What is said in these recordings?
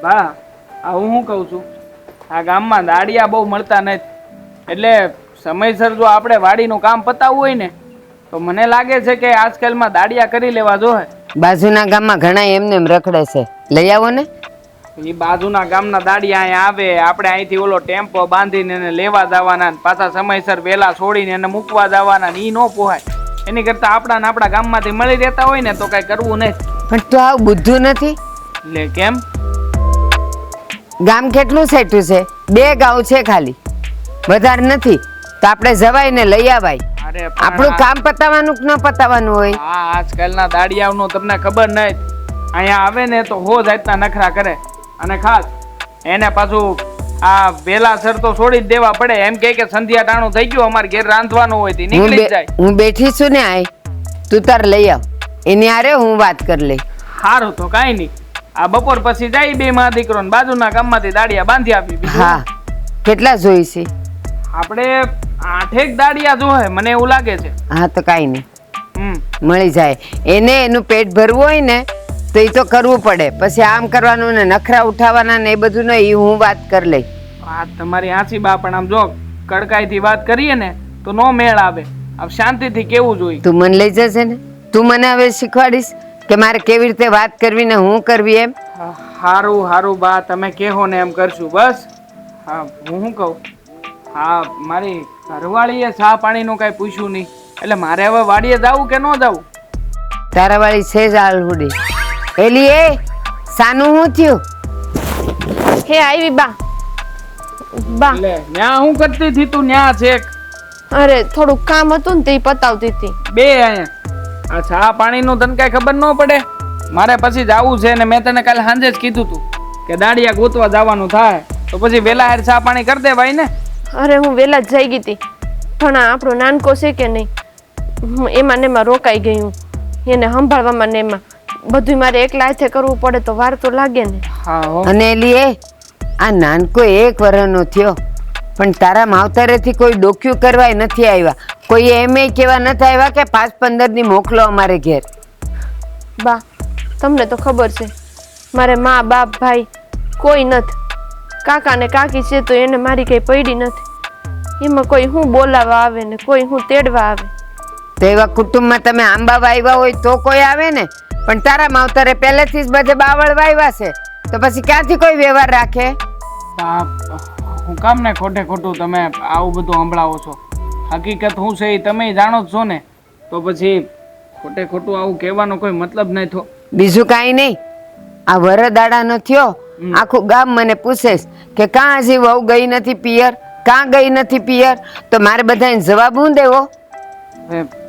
બા હું શું કહું છું, આ ગામમાં દાડિયા બહુ મળતા નથી, એટલે સમયસર જો આપણે વાડીનું કામ પતાવવું હોય ને તો મને લાગે છે કે આજકાલમાં દાડિયા કરી લેવા જોઈએ. બાજુના ગામમાં ઘણા એમને એમ રખડે છે, લઈ આવો ને. એ બાજુના ગામના દાડિયા અહીંયા આવે, આપણે અહીંથી ઓલો ટેમ્પો બાંધીને એને લેવા જવાના, પાછા સમયસર વેલા છોડીને એને મૂકવા જવાના, એ ન પોહાય. એની કરતા આપણા ગામમાંથી મળી રહેતા હોય ને તો કઈ કરવું નહીં. પણ તું આવું બુદ્ધું નથી. એટલે કેમ? ગામ કેટલું સેટું છે? 2 ગાઉ છે ખાલી, વધારે નથી. તો આપણે જવાય ને લઈ આવાય. આપણું કામ પતાવવાનું કે ન પતાવવાનું હોય. હા, આજકાલના દાડિયાઓનું તમને ખબર નહીં, અહીંયા આવે ને તો હો જાતના નખરા કરે, અને ખાસ એને પાછું આ વેલાસર તો છોડી જ દેવા પડે. એમ કે સંધ્યા ટાણું થઈ ગયું, અમારે ઘેર રાંધવાનું હોય તે નીકળી જાય. હું બેઠી છું ને, આય તું તાર લઈ આવ, એની હારે હું વાત કરી લઈ. સારું, તો કાંઈ નહીં, આ બપોર પછી જાય 2 માં દીકરો ને બાજુના ગામમાંથી દાડિયા બાંધી આપી. હા, કેટલા જોઈ છે? આપણે 8 દાડિયા જોહે મને એવું લાગે છે. હા, તો કાંઈ નહીં, મળી જાય. એને એનું પેટ ભરવું હોય ને તો એ તો કરવું પડે. પછી આમ કરવાનું ને નખરા ઉઠાવવાના ને એ બધું નહીં, હું વાત કરી લઈ. વાત તમારી હાચી બા, પણ આમ જો કડકાઈથી વાત કરીએ ને તો નો મેળ આવે. આમ શાંતિથી કેવું જોઈએ. તું મને લઈ જશે ને, તું મને હવે શીખવાડીશ કે મારે કેવી રીતે વાત કરવી ને હું કરવી એમ. હારું હારું બા, તમે કહો ને એમ કરશું બસ. હા, હું શું કહું, હા મારી ઘરવાળીએ ચા પાણીનું કાંઈ પૂછ્યું નહીં, એટલે મારે હવે વાડીએ જવું કે ન જવું? તારા વાળી છે જ આલહુડી. એલી એ સાનું હું થયું? હે આવી બા. બા એટલે ન્યા હું કરતી હતી તું? ન્યા છે અરે થોડું કામ હતું ને તે પતાવતી હતી. 2 અહીંયા આ ચા પાણીનું તને કાંઈ ખબર ન પડે? મારે પછી જવું છે ને મેં તને કાલે સાંજે જ કીધું તું કે દાડિયા ગોતવા જવાનું થાય તો પછી વેલા હેર ચા પાણી કરી દેવાય ને. અરે હું વેલા જ જઈ ગઈ હતી, પણ આપણો નાનકો છે કે નહીં, એમાં ને એમાં રોકાઈ ગયું. એને સંભાળવામાં ને એમાં બધું મારે એકલા હાથે કરવું પડે તો વાર તો લાગે ને. અને એલી એ આ નાનકો 1 વર્ષનો થયો પણ તારા માવતરેથી કોઈ ડોક્યું કરવાય નથી આવ્યા. કોઈ એમ કેવા નથી આવ્યા કે 5-15 દી મોકલો અમારે ઘેર. બા તમને તો ખબર છે મારે મા બાપ ભાઈ કોઈ નથી. કાકા ને કાકી છે તો એને મારી કઈ પડી નથી. એમાં કોઈ હું બોલાવા આવે ને કોઈ હું તેડવા આવે. તો એવા કુટુંબમાં તમે આંબા વાવ્યા હોય તો કોઈ આવે ને, પણ તારા માવતરે પહેલેથી જ બધે બાવળ વાવ્યા છે તો પછી ક્યાંથી કોઈ વ્યવહાર રાખે? હું કામ ને ખોટે ખોટું તમે આવું બધું સંભળાવો છો? હકીકત શું છે એ તમે જાણો જ છો ને, તો પછી ખોટે ખોટું આવું કહેવાનો કોઈ મતલબ નહીં થયો. બીજું કાંઈ નહીં, આ વરદાડાનો થયો આખું ગામ મને પૂછે કે કાં હજી વહુ ગઈ નથી પિયર, કાં ગઈ નથી પિયર, તો મારે બધાને જવાબ હું દેવો?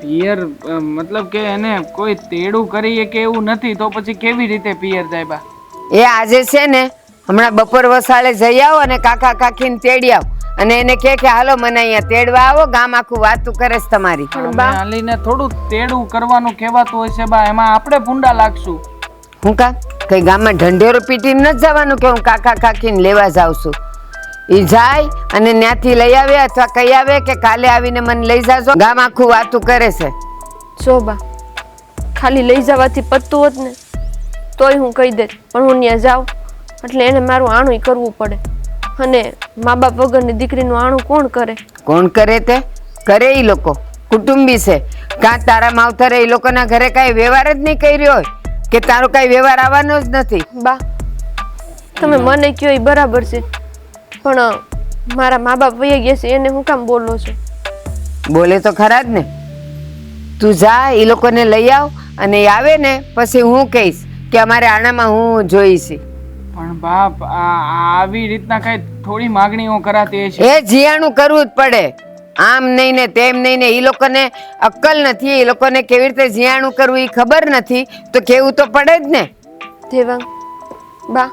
પિયર મતલબ કે એને કોઈ તેડું કરીએ કે એવું નથી, તો પછી કેવી રીતે પિયર જાય બા? એ આજે છે ને હમણાં બપોર વસાળે જઈ આવો અને કાકા કાકીને તેડી આવો અને એને કે હાલો મને અહીંયા તેડવા આવો, ગામ આખું વાતું કરે છે તમારી. હાલીને થોડું તેડું કરવાનું કહેવાતું હોય છે બા, એમાં આપણે ભૂંડા લાગશું. હું કા કઈ ગામમાં ઢંઢેરો પીટીને નથી જવાનું કે હું કાકા કાકીને લેવા જાઉં છું. ઈ જાય અને ત્યાંથી લઈ આવે અથવા કઈ આવે કે કાલે આવીને મને લઈ જાજો, ગામ આખું વાતું કરે છે. જો બા ખાલી લઈ જવાથી પતતું હોત ને તોય હું કહી દેત, પણ હું ત્યાં જાઉં એટલે એને મારું આણું કરવું પડે, અને મા બાપ વગરની દીકરીનું આણું કોણ કરે? કોણ કરે તે કરે, ઈ લોકો કુટુંબી છે. કાં તારા માવતરે એ લોકોના ઘરે કાંઈ વ્યવહાર જ નહીં કર્યો હોય કે તારો કાંઈ વ્યવહાર આવવાનો જ નથી? બા તમે મને કયો એ બરાબર છે, પણ મારા મા બાપ વહી ગયા છે એને હું કામ બોલો છો? બોલે તો ખરા જ ને. તું જા એ લોકોને લઈ આવ અને એ આવે ને પછી હું કહીશ કે અમારે આનામાં હું જોઈશ. પણ બાપ આવી રીતના કઈ થોડી માગણીઓ કરાતી હશે? એ જીયાણું કરવું જ પડે, આમ નહીં ને તેમ નહીં ને. એ લોકોને અક્કલ નથી, એ લોકોને કેવી રીતે જીયાણું કરવું એ ખબર નથી, તો કેવું તો પડે જ ને. દેવાંગ બા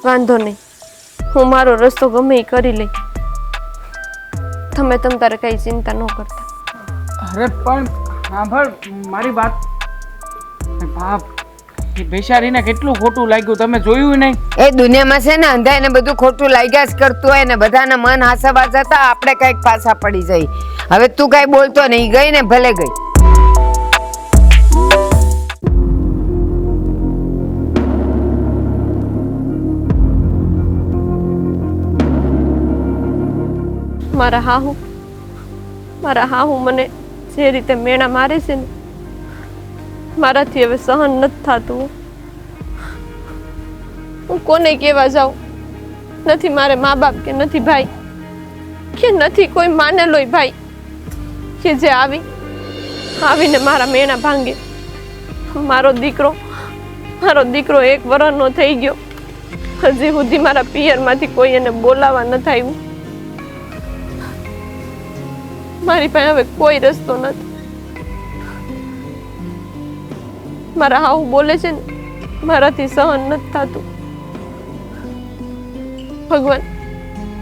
વાંધો નહીં, હું મારો રસ્તો ગમે એ કરી લઈ, તમે તારે કઈ ચિંતા ન કરતા. અરે પણ સાંભળ મારી વાત બાપ, એ બેચારીને કેટલું ખોટું લાગ્યું તમે જોયું નહીં? એ દુનિયામાં છે ને અંધાઈને બધું ખોટું લાગ્યા જ કરતું હોય ને, બધાના મન હાસાબાસ હતા, આપણે કઈક પાછા પડી જઈ. હવે તું કઈ બોલતો નહીં, ગઈ ને ભલે ગઈ. મારા હાહુ મને જે રીતે મેણા મારે છે ને મારાથી હવે સહન નથી થતું. હું કોને કહેવા જાઉં? નથી મારે મા બાપ કે નથી ભાઈ કે નથી કોઈ માનેલોય ભાઈ કે જે આવીને મારા મેણા ભાંગે. મારો દીકરો 1 વર્ષનો થઈ ગયો, હજી સુધી મારા પિયરમાંથી કોઈ એને બોલાવા નથી આવ્યું. મારી પાસે હવે કોઈ રસ્તો નથી. મારા હાહુ બોલે છે ને મારાથી સહન નથી થતું. ભગવાન,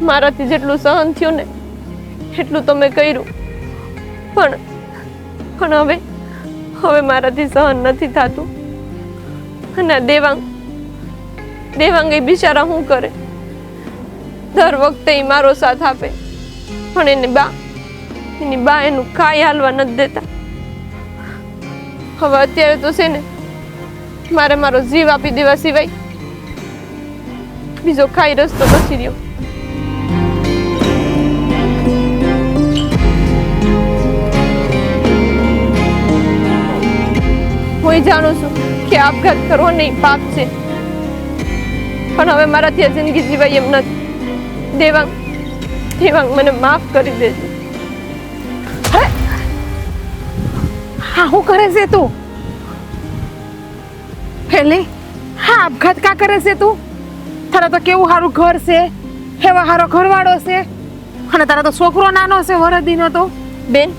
મારાથી જેટલું સહન થયું ને એટલું તો મેં કર્યું, પણ હવે મારાથી સહન નથી થતું. અને દેવાંગ એ બિચારા શું કરે? દર વખતે ઈ મારો સાથ આપે, પણ એની બા એનું કાંઈ હાલવા નથી દેતા. હવે અત્યારે તો છે ને મારે મારો જીવ આપી દેવા સિવાય બીજો કાંઈ રસ્તો નથી રહ્યો. હું જાણું છું કે આપઘાત કરવો નહીં પાપ છે, પણ હવે મારાથી આ જિંદગી જીવાય એમ નથી. દેવાંગ મને માફ કરી દેજો. હા, શું કરે છે તું? પેલી હા, આપઘાત કા કરે છે તું? તારા તો કેવું સારું ઘર છે, એવા સારો ઘરવાળો છે, અને તારા તો છોકરો નાનો છે વરદીનો. તો બેન,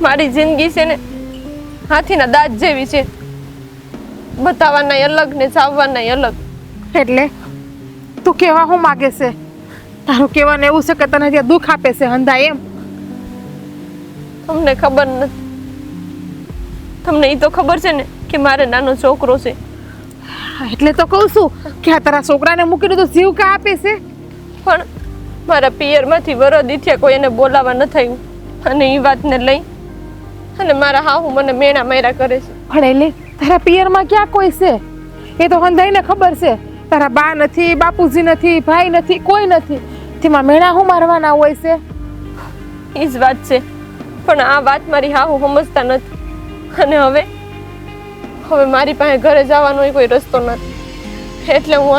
મારી જિંદગી છે ને હાથીના દાંત જેવી છે, બતાવવાના અલગ ને ચાવવાના અલગ. એટલે તું કેવા શું માગે છે? તારું કહેવાનું એવું છે કે તને ત્યાં દુઃખ આપે છે હંધા એમ? તમને ખબર નથી. તમને એ તો ખબર છે ને કે મારે નાનો છોકરો છે. એટલે તો કહું છું કે આ તારા છોકરાને મૂકીને તો જીવ કા આપે છે? પણ મારા પિયરમાંથી વરદીથિયા કોઈ એને બોલાવા ન થયું, અને એ વાતને લઈ અને મારા હાહુ મને મેણા માર્યા કરે છે. પણ એટલે તારા પિયરમાં ક્યાં કોઈ છે? એ તો હંધાઈને ખબર છે. તારા બા નથી, બાપુજી નથી, ભાઈ નથી, કોઈ નથી. તેમાં મેણા શું મારવાના હોય છે? એ જ વાત છે, પણ આ વાત મારી હાહુ સમજતા નથી. અને હવે મારી પાસે ઘરે જવાનો કોઈ રસ્તો નથી, એટલે હું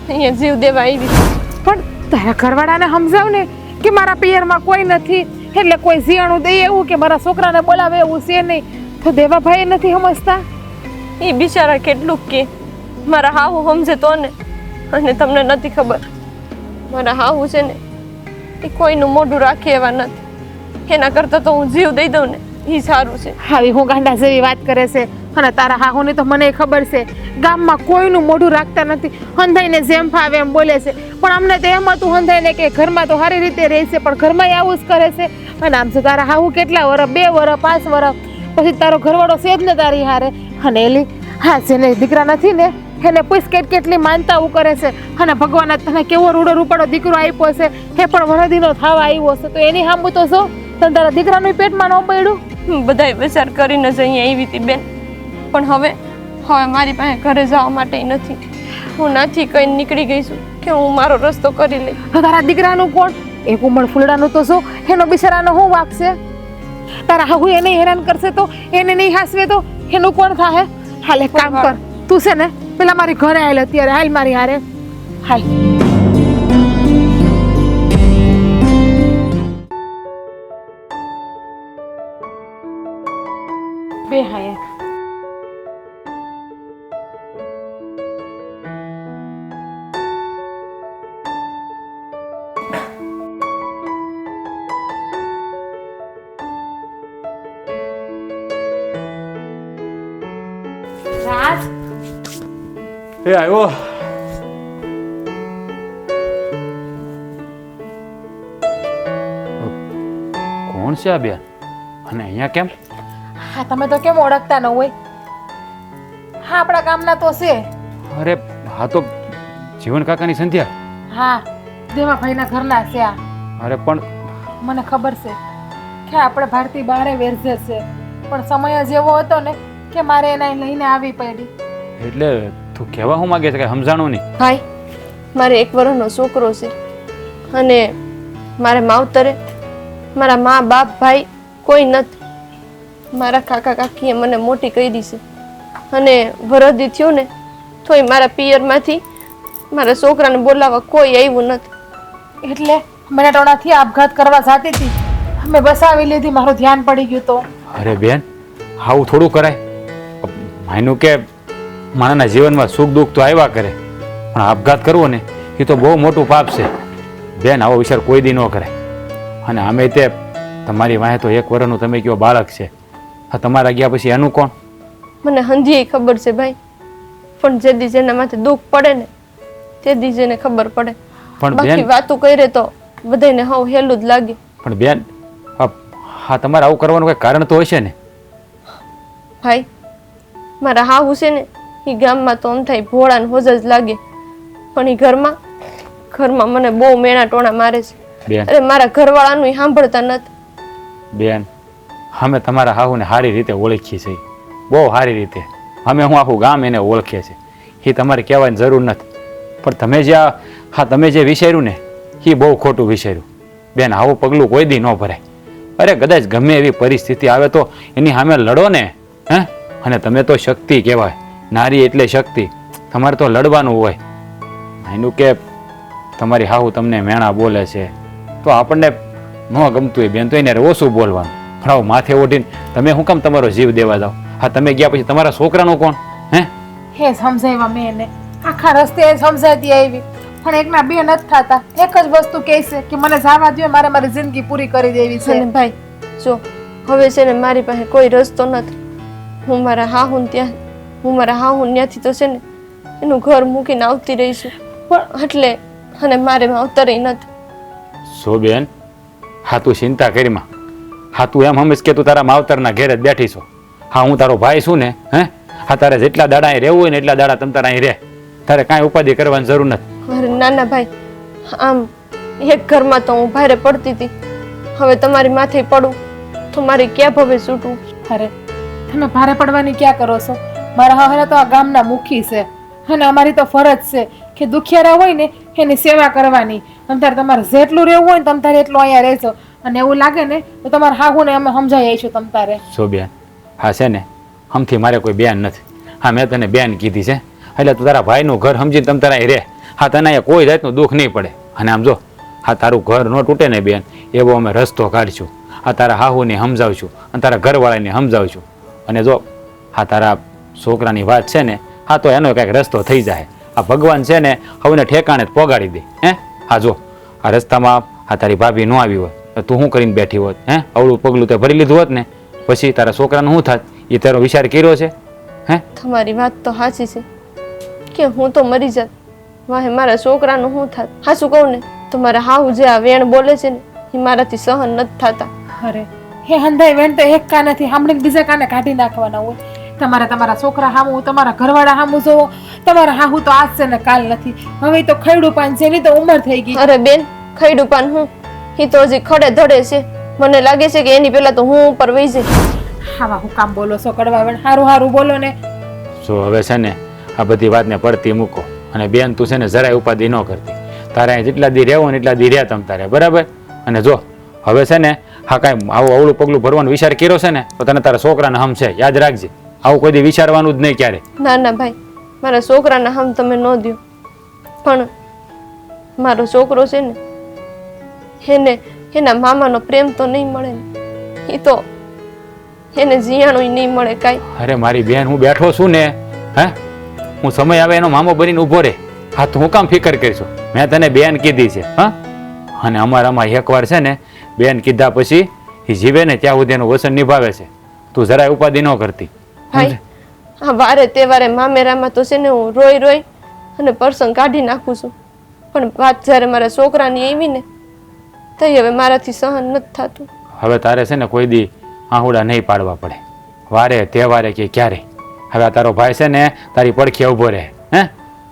અહીંયા જીવ દેવા આવી છું. પણ તારા ઘરવાળાને સમજાવ ને કે મારા પિયરમાં કોઈ નથી, એટલે કોઈ સિયાણું દે એવું કે મારા છોકરાને બોલાવે એવું છે નહીં. તો દેવાભાઈ નથી સમજતા. એ બિચારા કેટલું કે મારા હાહુ સમજે તો ને. અને તમને નથી ખબર, મારા હાહુ છે ને એ કોઈનું મોઢું રાખે એવા નથી. એના કરતાં તો હું જીવ દઈ દઉં ને એ સારું છે. આવી હું ગાંડા જેવી વાત કરે છે. અને તારા હાહુની તો મને ખબર છે, ગામમાં કોઈનું મોઢું રાખતા નથી, હંધાઈને જેમ ફાવે એમ બોલે છે. પણ અમને તો એમ હતું હંધાઈને કે ઘરમાં તો સારી રીતે રહે છે, પણ ઘરમાં આવું જ કરે છે. અને આમ છે તારા હાહુ કેટલા વર્ષ, 2 વર્ષ 5 વર્ષ પછી તારો ઘરવાળો છે જ ને તારી હારે. અને એલી હા, જેને દીકરા નથી ને એને પૂછ કેટલી માનતાઓ કરે છે. અને ભગવાને તને કેવો રૂડો રૂપાળો દીકરો આપ્યો છે, એ પણ વરદીનો થવા આવ્યો છે. તો એની સામું તો જો તને તારા દીકરાનું પેટમાં ન પડ્યું? બધાય વિચાર કરીને જ અહીંયા આવી હતી બેન, પણ હવે મારી પાસે ઘરે જવા માટે નથી. હું નાથી કઈ નીકળી ગઈ છું કે હું મારો રસ્તો કરી લઈ. તો તારા દીકરાનું કોણ? એક ઉમર ફૂલડાનું તો જો એનો બિચારાનો શું વાક છે? તારા હાહુ એને હેરાન કરશે તો એને નહીં હાસવે તો એનું કોણ થાય? હાલ એક કામ કર, તું છે ને પેલા મારી ઘરે આવેલ અત્યારે, હાલ મારી હારે હાલ. બે હાય રાજ એ આવ્યો. કોણ છે આ બેન? અને અહીંયા કેમ? હા, તમે તો કેમ ઓળખતા ન હોય? હા, આપણા ગામના તો છે. અરે હા, તો જીવન કાકાની સંધ્યા. હા, દેવાભાઈના ઘરના છે આ. અરે પણ મને ખબર છે કે આપણે ભારતી બહારે વેરઝે છે, પણ સમય જ એવો હતો ને કે મારે એને લઈને આવી પડી. એટલે તું કહેવા શું માંગે છે? કે સમજાણું નહીં. ભાઈ, મારે 1 વર્ષનો છોકરો છે, અને મારે માવતરે મારા મા બાપ ભાઈ કોઈ નથી. મારા કાકા કાકીએ મને મોટી કરી છે અને વરદી થયું ને તોય મારા પિયરમાંથી મારા છોકરાને બોલાવવા કોઈ આવ્યું નથી. એટલે મને ટોણાથી આપઘાત કરવા જાતી હતી, અમે બસાવી લીધી, મારું ધ્યાન પડી ગયું તો. અરે બેન, આવું થોડું કરાય. માયનું કે માણસના જીવનમાં સુખ દુઃખ તો આવ્યા કરે, પણ આપઘાત કરવો ને એ તો બહુ મોટું પાપ છે બેન. આવો વિચાર કોઈ દી ન કરાય. અને આમે તે તમારી વાંહે તો 1 વર્ષનું તમે કયો બાળક છે, હા તમારા ગયા પછી એનું કોણ? મને હંધી ખબર છે ભાઈ, પણ જે દી જેના માથે દુઃખ પડે ને તે દી જેને ખબર પડે. પણ બાકી બેન, વાતો કરે તો બધાને હાવ હેલું જ લાગે. પણ બેન, હા તમારે આવું કરવાનું કઈ કારણ તો હશે ને? ભાઈ મારા હાહુ છે ને એ ગામમાં તો આમ થાય ભોળા ને હોજ જ લાગે, પણ એ ઘરમાં મને બહુ મેણા ટોણા મારે છે. બેન, અરે મારા ઘરવાળાનું સાંભળતા નથી. બેન, અમે તમારા હાહુને સારી રીતે ઓળખીએ છીએ, બહુ સારી રીતે. અમે હું આખું ગામ એને ઓળખીએ છીએ, એ તમારે કહેવાની જરૂર નથી. પણ તમે જે વિચાર્યું ને એ બહુ ખોટું વિચાર્યું બેન. આવું પગલું કોઈ દી ન ભરાય. અરે કદાચ ગમે એવી પરિસ્થિતિ આવે તો એની સામે લડો ને. હે, અને તમે તો શક્તિ કહેવાય, નારી એટલે શક્તિ. તમારે તો લડવાનું હોય. એનું કે તમારી હાહુ તમને મેણા બોલે છે તો આપણને ન ગમતું હોય બેન, તો એને ઓછું બોલવાનું. પણ આવું માથે ઓઢીને તમે શું કામ તમારો જીવ દેવા જાઓ? હા તમે ગયા પછી તમારા છોકરાનું કોણ? હે સમજાવ્યા મેં એને, આખા રસ્તે સમજાતી આવી, પણ એકના બે નથી થતા. એક જ વસ્તુ કહે છે કે મને જવા દો, મારે મારી જિંદગી પૂરી કરી દેવી છે. અને ભાઈ જો હવે છે ને મારી પાસે કોઈ રસ્તો નથી. હું મારા હાહુન ત્યાંથી તો છે ને એનું ઘર મૂકીને આવતી રહીશું, પણ એટલે અને મારે માવતરે નથી. સો બેન, હા તું ચિંતા કરીમાં. હા તું એમ સમજ કે તું તારા માવતરના ઘેર જ બેઠી છો. હા હું તારો ભાઈ છું ને. હા તારે જેટલા દાડા અહીં રહેવું હોય ને એટલા દાડા તમ તારા અહીં રહે. તારે કાંઈ ઉપાધિ કરવાની જરૂર નથી. અરે નાના ભાઈ, આમ એક ઘરમાં તો હું ભારે પડતી હતી, હવે તમારી માથે પડું તો મારી ક્યાં ભવે છૂટવું? અરે તમે ભારે પડવાની ક્યાં કરો છો? મારા હવે તો આ ગામના મુખી છે અને અમારી તો ફરજ છે કે દુખિયારા હોય ને એની સેવા કરવાની. તમારે તમારે જેટલું રહેવું હોય ને તમારે એટલું અહીંયા રહેજો, અને એવું લાગે ને તો તમારા હાહુને અમે સમજાવી આવીશું તમારે. સો બેન, હા છે ને આમથી મારે કોઈ બેન નથી. હા મેં તને બેન કીધી છે એટલે તું તારા ભાઈનું ઘર સમજીને તમ તારા અહીં રહે. હા તને અહીંયા કોઈ જાતનું દુઃખ નહીં પડે. અને આમ જો, હા તારું ઘર ન તૂટે ને બેન, એવો અમે રસ્તો કાઢીશું. આ તારા હાહુને સમજાવશું અને તારા ઘરવાળાને સમજાવશું. અને જો હા તારા છોકરાની વાત છે ને, હા તો એનો કંઈક રસ્તો થઈ જાય. આ ભગવાન છે ને હવને ઠેકાણે જ પોગાડી દે. હા જો આ રસ્તામાં આ તારી ભાભી ન આવી હોય તો તું શું કરીને બેઠી હોત? અવળું પગલું તે ભરી લીધું હોત ને, પછી તારા છોકરાનું શું થાત એ તારો વિચાર કર્યો છે? તમારી વાત તો સાચી છે કે હું તો મરી જાત, વાહે મારા છોકરાનું શું થાત? સાચું કહું ને તો મારા હાહુ જે આ વેણ બોલે છે ને એ મારાથી સહન નથી થતા. અરે હે હંધાઈ વેણ તો એક કાનેથી સાંભળીને બીજા કાને કાઢી નાખવાના હોય. તમારે તમારા છોકરા હામું, તમારા ઘરવાળા હામું જોવો. તમારા હાહુ તો આજ છે ને કાલ નથી. હવે તો ખૈડું પાન છે, એની તો ઉંમર થઈ ગઈ. અરે બેન, ખૈડું પાન હું એ તો હજી ખડે ધડે છે. મને લાગે છે કે એની પહેલા તો હું ઉપર વહી જઈશ. હાવા હું કામ બોલો છો કડવા વેણ? હારું હારું બોલો ને. જો હવે છે ને આ બધી વાતને પડતી મૂકો. અને બેન તું છે ને જરાય ઉપાધિ ન કરતી. તારે અહીં જેટલા દી રહેવું ને એટલા દી રહ્યા તમ તારે, બરાબર? અને જો હવે છે ને હા કાંઈ આવું અવળું પગલું ભરવાનો વિચાર કર્યો છે ને તો તને તારા છોકરાને હમ છે, યાદ રાખજે. આવું કોઈ દી વિચારવાનું જ નહીં ક્યારે. ના ના ભાઈ, મારા છોકરાના હમ તમે ન દો, પણ મારો છોકરો છે ને એને એના મામાનો પ્રેમ તો નહીં મળે ને, એ તો એને જીયાણું નહીં મળે કાંઈ. અરે મારી બેન, હું બેઠો છું ને. હું સમય આવે એનો મામો બનીને ઊભો રહે. હા તો હું કામ ફિકર કરીશું? મેં તને બેન કીધી છે. અને અમારામાં એકવાર છે ને બેન કીધા પછી એ જીવે ને ત્યાં સુધી એનું વચન નિભાવે છે. તું જરાય ઉપાધિ ન કરતી. ભાઈ આ વારે તહેવારે મામેરામાં તો છે ને હું રોઈ અને પ્રસંગ કાઢી નાખું છું, પણ વાત જ્યારે મારા છોકરાની આવી ને તઈ હવે મારાથી સહન નથી થતું. હવે તારે છે ને કોઈ દી આહુડા નહીં પાડવા પડે, વારે તહેવારે કે ક્યારે. હવે આ તારો ભાઈ છે ને તારી પડખે ઊભો રહે.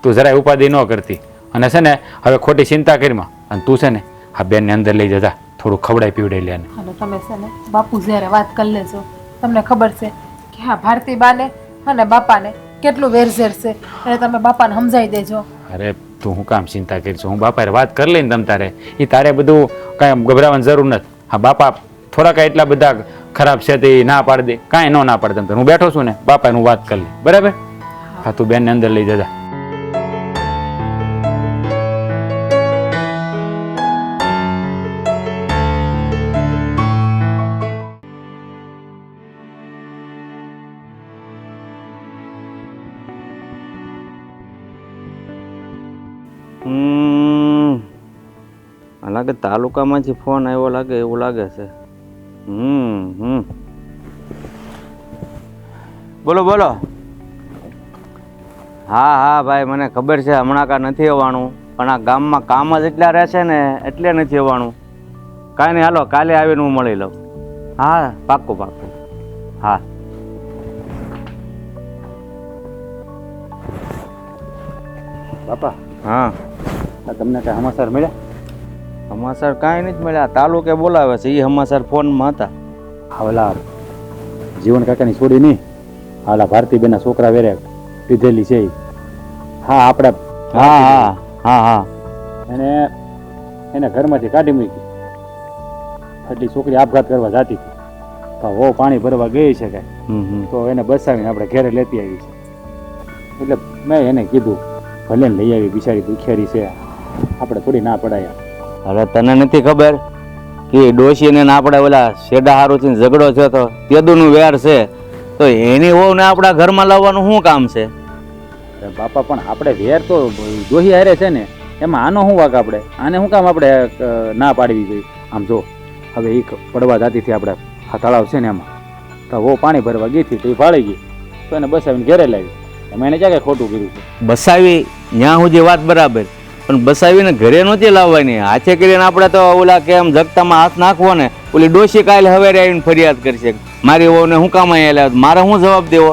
તું જરાય ઉપાધિ ન કરતી. અને છે ને હવે ખોટી ચિંતા કરીમાં. અને તું છે ને આ બેનને અંદર લઈ જતા થોડું ખવડાઈ પીવડાઈ લે. અને તમે છે ને બાપુ જ્યારે વાત કરી લેજો, તમને ખબર છે કે હા ભારતી બાને અને બાપાને કેટલું વેરઝેર છે, એટલે તમે બાપાને સમજાવી દેજો. અરે તું હું કામ ચિંતા કરીશું? હું બાપાએ વાત કરી લઈને તમ તારે એ તારે બધું કાંઈ ગભરાવાની જરૂર નથી. હા બાપા થોડા કાંઈ એટલા બધા ખરાબ છે તે ના પાડી દે, કાંઈ ના પાડે તમ તારે. હું બેઠો છું ને, બાપાએ હું વાત કરી લે, બરાબર? હા તું બેનને અંદર લઈ જજા. લાગે તાલુકામાંથી ફોન આવ્યો લાગે એવું લાગે છે. બોલો બોલો. હા હા ભાઈ, મને ખબર છે હમણાં કાં નથી આવવાનું, પણ આ ગામમાં કામ જ એટલા રહેશે ને એટલે નથી આવવાનું. કાંઈ નહીં, હાલો કાલે આવીને હું મળી લઉં. હા પાક્કું પાક્કું. હા બાપા હા. તમને કાંઈ સમાચાર મળ્યા? સમાચાર કાંઈ નથી મળ્યા. તાલુકે બોલાવે છે એ સમાચાર ફોનમાં હતા. ઓલા જીવન કાકાની છોડી નહીં, ઓલા ભારતીબેનના છોકરા વેરે લીધેલી છે. હા આપણે હા હા હા હા. એને ઘરમાંથી કાઢી મૂકી. એટલી છોકરી આપઘાત કરવા જતી હતી, તો વો પાણી ભરવા ગઈ છે કાંઈ, તો એને બસાવીને આપણે ઘરે લેતી આવી છે. એટલે મેં એને કીધું ભલે ને લઈ આવી, બિચારી દુખિયારી છે, આપણે થોડી ના પડાયા. અરે તને નથી ખબર કે ડોશીને ને આપણે ઓલા શેડા હારુથી ઝઘડો થયો તો તેદુનું વેર છે, તો એની વહુને આપણા ઘરમાં લાવવાનું શું કામ છે? અરે બાપા પણ આપણે વેર તો દોહી હારે છે ને, એમાં આનો શું વાક? આપણે આને શું કામ આપણે ના પાડવી જોઈએ? આમ જો હવે એ પડવા જતી હતી આપણે આ તળાવ છે ને એમાં, તો વો પાણી ભરવા ગઈ હતી, તો એ ભાળી ગઈ, તો એને બસાવીને ઘરે લાવી. એમાં એને ક્યાં કઈ ખોટું કર્યું છે? બસાવી ત્યાં સુધી વાત બરાબર, પણ બસાવીને ઘરે નહોતી લાવવાની. હાથે કરીને આપણે તો ઓલા કેમ જગતામાં હાથ નાખવો ને, ઓલી ડોશી કાલે હવે આવીને ફરિયાદ કરશે મારી વહુને શું કામ અહીંયા લાવ્યો, મારે શું જવાબ દેવો?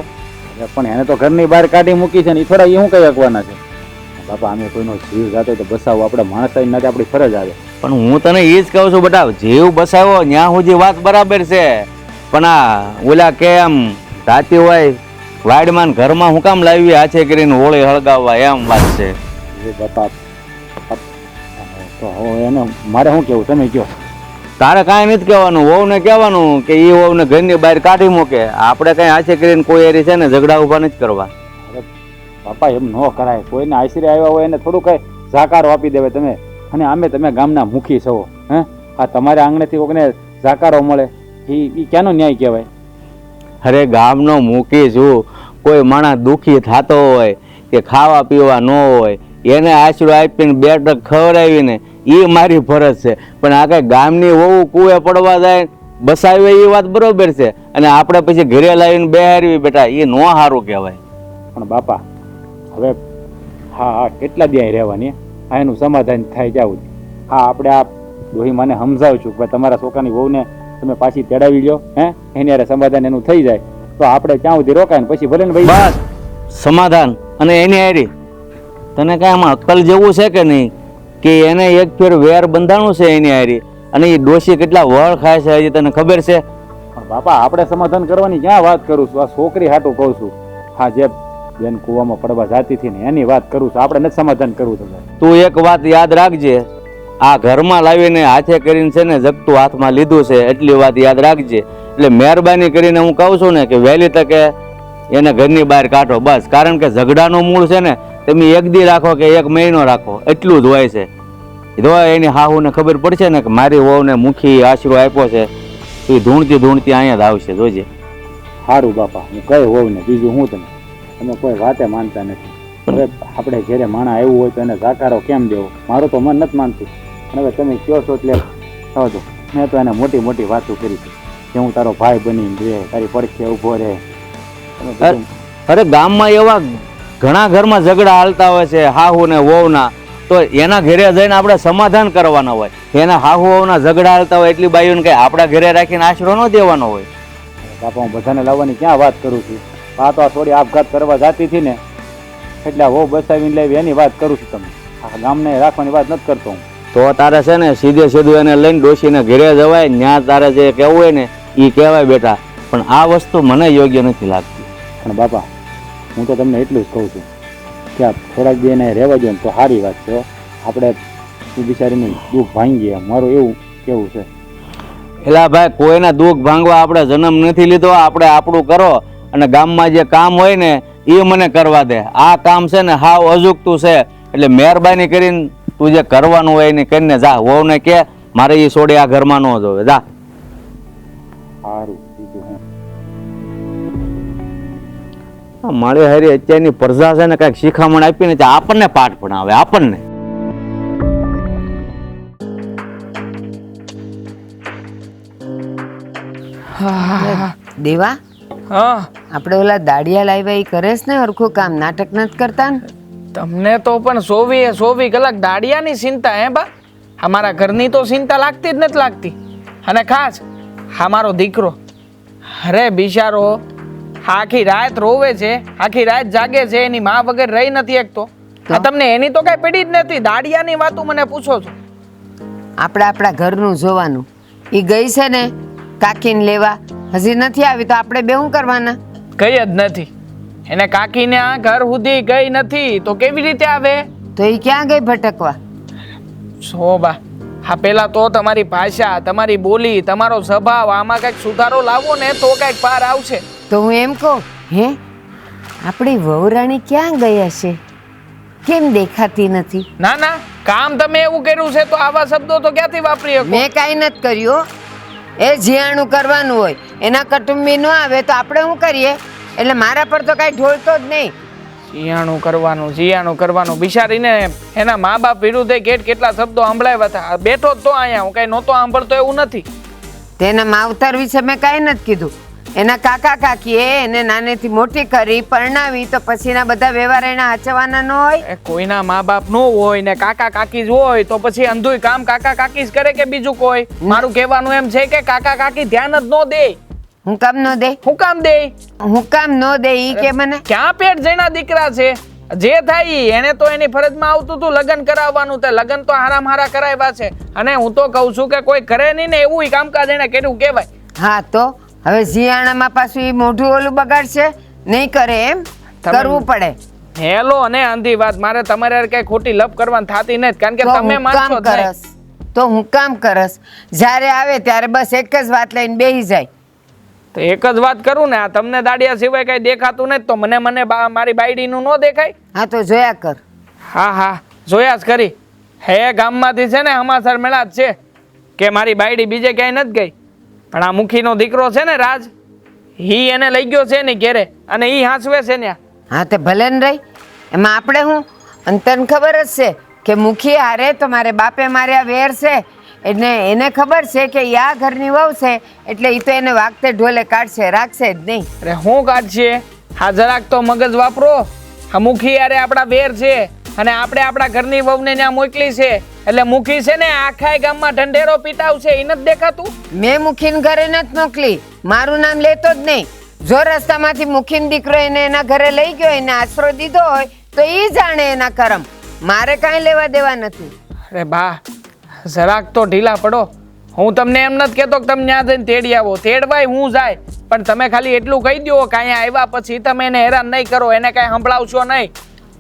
પણ એને તો ઘરની બહાર કાઢી મૂકી છે ને, એ થોડા એ શું કહી શકવાના છે? બાપા અમે કોઈનો જીવ જાતો તો બસાવો, આપણે માણસ નથી, આપણી ફરજ આવે. પણ હું તને એ જ કહું છું બેટા, જીવ બસાવો ત્યાં સુધી વાત બરાબર છે, પણ આ ઓલા કેમ રાતી હોય વાડમાં ઘરમાં હું કામ લાવી હાથે કરીને હોળી હળગાવવા, એમ વાત છે. બાપા તો હવે એને મારે શું કેવું, તમે કહો. તારે કાંઈ નથી કહેવાનું, વહુને કહેવાનું કે એ વહુને ઘરની બહાર કાઢી મૂકે. આપણે કાંઈ હાથે કરીને કોઈ એરી છે ને ઝઘડા ઉભા નથી કરવા. બાપા એમ ન કરાય, કોઈને આશરે આવ્યા હોય એને થોડું કઈ જાકારો આપી દેવાય. તમે અને આમે તમે ગામના મુખી છો, હે? આ તમારે આંગણેથી કોઈને જાકારો મળે એ ક્યાંનો ન્યાય કહેવાય? અરે ગામનો મૂકી છું, કોઈ માણસ દુઃખી થતો હોય કે ખાવા પીવા ન હોય, એને આશરો આપીને બે ટક ખવડાવીને એ મારી ફરજ છે. પણ આ કઈ ગામની વહુ કુએ પડવા જાય બસાવે એ વાત બરોબર છે, અને આપણે પછી ઘરે લાવીને બેહારવી બેટા, એ નો સારું કહેવાય. પણ બાપા હવે હા હા કેટલા દી રહેવાની, આ એનું સમાધાન થાય જાવું. હા આપણે આ ડોહી મને સમજાવું છું કે ભાઈ તમારા છોકરાની વહુને તમે પાછી તેડાવી લો, હે? એની યારે સમાધાન એનું થઈ જાય તો આપણે ક્યાં સુધી રોકાય ને પછી ભલે ને ભાઈ બસ સમાધાન અને એની હારી. તને કાંઈ આમાં અક્કલ જેવું છે કે નહીં કે એને એક ફેર વેર બંધાણું છે એની હારી, અને એ ડોશી કેટલા વળ ખાય છે હજી તને ખબર છે? પણ બાપા આપણે સમાધાન કરવાની ક્યાં વાત કરું છું? આ છોકરી હાટું કહું છું. હા જે બેન કૂવામાં પડવા જાતી હતી ને એની વાત કરું છું, આપણે નથી સમાધાન કરવું. તમે તું એક વાત યાદ રાખજે, આ ઘરમાં લાવીને હાથે કરીને છે ને જગતું હાથમાં લીધું છે, એટલી વાત યાદ રાખજે. એટલે મહેરબાની કરીને હું કહું છું ને કે વહેલી તકે એને ઘરની બહાર કાઢો બસ. કારણ કે ઝઘડાનું મૂળ છે ને તમે એક દી રાખો કે એક મહિનો રાખો એટલું જ હોય છે. જો એની હાહુને ખબર પડશે ને કે મારી વહુને મુખી આશરો આપ્યો છે, તો એ ધૂણતી ધૂણતી અહીંયા જ આવશે, જોજે. સારું બાપા, હું કઈ હોઉં ને બીજું હું તમે કોઈ વાતે માનતા નથી. હવે આપણે ઘરે માણા આવ્યું હોય તો એને જાકારો કેમ દેવો? મારું તો મન નથી માનતું. હવે તમે કહો છો એટલે સમજો. મેં તો એને મોટી મોટી વાતો કરી છે કે હું તારો ભાઈ બનીને રહે, તારી પડખે ઊભો રહે. અરે ગામમાં એવા ઘણા ઘરમાં ઝઘડા હાલતા હોય છે હાહુ ને વહુના, તો એના ઘરે જઈને આપણે સમાધાન કરવાના હોય. એના હાહુ વહુના ઝઘડા હાલતા હોય એટલી બાઈઓને કઈ આપણા ઘરે રાખીને આશરો ન દેવાનો હોય. બાપા હું બધાને લાવવાની ક્યાં વાત કરું છું? આ તો થોડી આપઘાત કરવા જતી હતી ને એટલે વહુ બસાવીને લાવી એની વાત કરું છું. તમે આ ગામને રાખવાની વાત નથી કરતો હું. તો તારે છે ને સીધે સીધું એને લઈને ડોશીને ઘરે જવાય, ત્યાં તારે જે કહેવું હોય ને એ કહેવાય બેટા. પણ આ વસ્તુ મને યોગ્ય નથી લાગતી. પણ બાપા હું તો તમને એટલું જ કહું છું કે આ થોડાક દી એને રહેવા દો ને તો સારી વાત છે હો. આપણે એ બિચારીને દુઃખ ભાંગીએ મારું એવું કેવું છે. એલા ભાઈ, કોઈના દુઃખ ભાંગવા આપણે જન્મ નથી લીધો. આપણે આપણું કરો અને ગામમાં જે કામ હોય ને એ મને કરવા દે. આ કામ છે ને હાવ અજુકતું છે, એટલે મહેરબાની કરીને તું જે કરવાનું હોય એને કરીને જા. વહુને કે મારે એ છોડી આ ઘરમાં ન જોવે. જા. સારું બીજું હું મારી હારી અત્યારની પ્રજા છે ને કઈક શિખામણ આપીને તે આપણને પાઠ ભણાવે. આપણને દેવા હા આપણે ઓલા દાડિયા લાવ્યા ઈ કરેશ ને હરખું કામ, નાટક નથી કરતા ને? તમને તો પણ 24 કલાક દાડિયાની ચિંતા હે બા. અમારા ઘરની તો ચિંતા લાગતી જ નથી લાગતી. અને ખાસ અમારો દીકરો, અરે બિચારો આખી રાત રોવે છે, આખી રાત જાગે છે, એની માં વગર રહી નથી શકતો. આ તમને એની તો કઈ પડી જ નથી, દાડિયાની વાતો મને પૂછો છો. આપણે આપણા ઘરનું જોવાનું. ઈ ગઈ છે ને કાકીને લેવા, હજી નથી આવી તો આપણે બે શું કરવાના? ગઈ જ નથી. એને કાકીને આ ઘર સુધી ગઈ નથી તો કેવી રીતે આવે? તો ઈ ક્યાં ગઈ ભટકવા? શોભા, હા પેલા તો તમારી ભાષા, તમારી બોલી, તમારો સ્વભાવ, આમાં કઈક સુધારો લાવો ને તો કઈક પાર આવશે. તો હું એમ કહું, હે આપણી વહુરાણી ક્યાં ગઈ હશે? કેમ દેખાતી નથી? ના ના, કામ તમે એવું કર્યું છે તો આવા શબ્દો તો ક્યાંથી વાપરી શકો? મેં કાંઈ નથી કર્યું. એ જીયાણું કરવાનું હોય, એના કુટુંબી ન આવે તો આપણે શું કરીએ? એટલે મારા પર તો કાંઈ ઢોળતો જ નહીં. જીયાણું કરવાનું બિચારીને એના મા બાપ વિરુદ્ધ કેટલા શબ્દો સાંભળાવ્યા હતા. બેઠો જ તો અહીંયા, હું કઈ નહોતો સાંભળતો એવું નથી. તેના માવતર વિશે મેં કાંઈ નથી કીધું. એના કાકા કાકીએ એને નાનેથી મોટી કરી, પરણાવી, તો પછીના બધા વ્યવહાર એના હાચવાના ન હોય? એ કોઈના મા બાપ નો હોય ને કાકા કાકી જ હોય તો પછી અંધુય કામ કાકા કાકી જ કરે કે બીજું કોઈ? મારું કહેવાનું એમ છે કે કાકા કાકી ધ્યાન જ ન દે. હું કામ ન દે? હું કામ દે? હું કામ ન દે ઈ કે મને? ક્યાં પેટ જઈના દીકરા છે? જે થાય ઈ. એને તો એની ફરજમાં આવતું હતું લગ્ન કરાવવાનું, તે લગ્ન તો હારામ હારા કરાવ્યા છે. અને હું તો કહું છું કે કોઈ કરે નહીં ને એવું કામકાજ એને કર્યું કહેવાય. હા તો હવે જીયાણામાં પાછું ઈ મોઢું ઓલું બગાડશે? નહીં કરે એમ? કરવું પડે. હેલો અને આંધી વાત, મારે તમારે કઈ ખોટી લપ કરવાની થતી નથી, કારણ કે તો તમે હું માનશો કામ જ નહીં. કરસ? તો હું કામ કરસ? જ્યારે આવે ત્યારે બસ એક જ વાત લઈને બેહી જાય. તો એક જ વાત કરું ને, આ તમને દાડિયા સિવાય કઈ દેખાતું નથી તો મને મારી બાયડીનું ન દેખાય? હા તો જોયા કર. હા હા, જોયા જ કરી. હે ગામમાંથી છે ને હમાસર મેળા જ છે કે મારી બાયડી બીજે ક્યાંય નથી ગઈ, પણ આ મુખીનો દીકરો છે ને રાજ, ઈ એને લઈ ગયો છે ને ઘેરે અને ઈ હાંસવે છે ને. હા તે ભલે ને રહી, એમાં આપણે શું? અને તને ખબર જ છે કે મુખી હારે તો મારે બાપે માર્યા વેર છે, એટલે એને ખબર છે કે ઈ આ ઘરની વહુ છે, એટલે ઈ તો એને વાગતે ઢોલે કાઢશે, રાખશે જ નહીં. અરે હું કાઢશે? હા જરાક તો મગજ વાપરો. આ મુખી યારે આપણા વેર છે અને આપણે આપણા ઘરની વહુને ત્યાં મોકલી છે, એટલે મુખી છે ને આખા ગામમાં ઢંઢેરો પીટાવશે. એ નથી દેખાતું? મેં મુખીને ઘરે નથી મોકલી, મારું નામ લેતો જ નહીં. જો રસ્તામાંથી મુખીનો દીકરો એને એના ઘરે લઈ ગયો, એને આશરો દીધો હોય તો ઈ જાણે એના કરમ, મારે કાંઈ લેવા દેવા નથી. અરે બા, જરાક તો ઢીલા પડો. હું તમને એમ નથી કહેતો કે તમે ત્યાં જઈને તેડી આવો, તેડવાય હું જાય, પણ તમે ખાલી એટલું કહી દો કે અહીંયા આવ્યા પછી તમે એને હેરાન નહીં કરો, એને કાંઈ સંભળાવશો નહીં.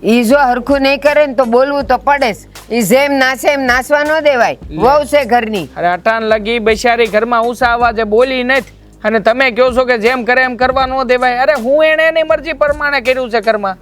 ઈ જો હરખું નહીં કરે ને તો બોલવું તો પડે જ. ઈ જેમ નાચે એમ નાચવા ન દેવાય, વહુ છે ઘરની. અરે અટાણ લગી બિચારી ઘરમાં ઊંચા અવાજે બોલી નથી અને તમે કહો છો કે જેમ કરે એમ કરવા ન દેવાય. અરે હું એને એની મરજી પ્રમાણે કર્યું છે ઘરમાં.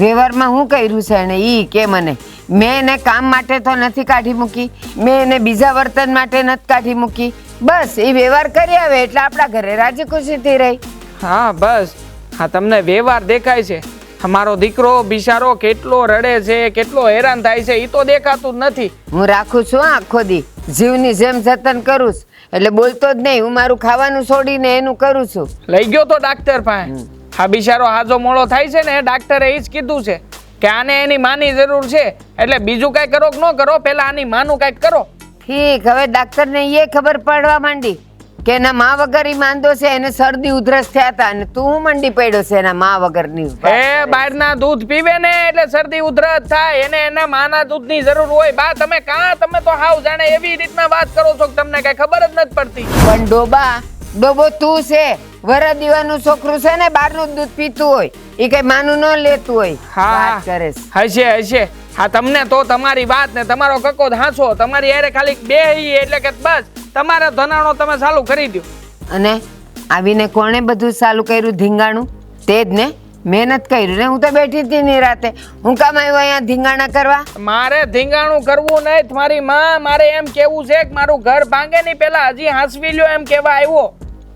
વ્યવહારમાં હું કર્યું છે એને ઈ કે મને? મેં એને કામ માટે તો નથી કાઢી મૂકી, મેં એને બીજા વર્તન માટે નથી કાઢી મૂકી. બસ એ વ્યવહાર કરી આવે એટલે આપણા ઘરે રાજી ખુશીથી રહી. હા બસ, હા તમને વ્યવહાર દેખાય છે. અમારો દીકરો બિચારો કેટલો રડે છે, કેટલો હેરાન થાય છે, એ તો દેખાતું જ નથી. હું રાખું છું આખો દી, જીવની જેમ જતન કરું છું, એટલે બોલતો જ નહીં. હું મારું ખાવાનું છોડીને એનું કરું છું. લઈ ગયો તો ડાક્ટર પાસે. હા બિચારો હાજો મોળો થાય છે ને, ડાક્ટરે એ જ કીધું છે કે આને એની માની જરૂર છે, એટલે બીજું કઈ કરો કે ન કરો, પેલા આની માનું કઈક કરો. ઠીક, હવે ડાક્ટરને એ ખબર પડવા માંડી કે એના મા વગર ઈ માંદો છે, એને શરદી ઉધરસ થયા હતા અને તું હું મંડી પડ્યો છે એના મા વગરની. એ બહારના દૂધ પીવે ને એટલે શરદી ઉધરસ થાય, એને એના માના દૂધની જરૂર હોય. બા તમે તો હાવ જાણે એવી રીતના વાત કરો છો કે તમને કઈ ખબર જ નથી પડતી. પણ ડોબો તું છે, વર દીવાનું છોકરું છે ને બહારનું દૂધ પીતું હોય, એ કઈ માનું ન લેતું હોય હા. વાત કરે છે. હશે હશે. હા તમને તો તમારી વાત ને તમારો કક્કો હાંસો તમારી યારે ખાલી બે એટલે કે બસ તમારા ધનાણો તમે ચાલુ કરી દો. અને આવીને કોણે બધું ચાલુ કર્યું ધીંગાણું? તે જ ને, મહેનત કર્યું ને. હું તો બેઠી હતી ની રાતે. હું કામ આવ્યો અહીંયા ધીંગાણા કરવા? મારે ધીંગાણું કરવું નહીં તમારી માં, મારે એમ કેવું છે કે મારું ઘર ભાંગે નહીં પેલા હજી હાંસવી લ્યો એમ કેવા આવ્યો.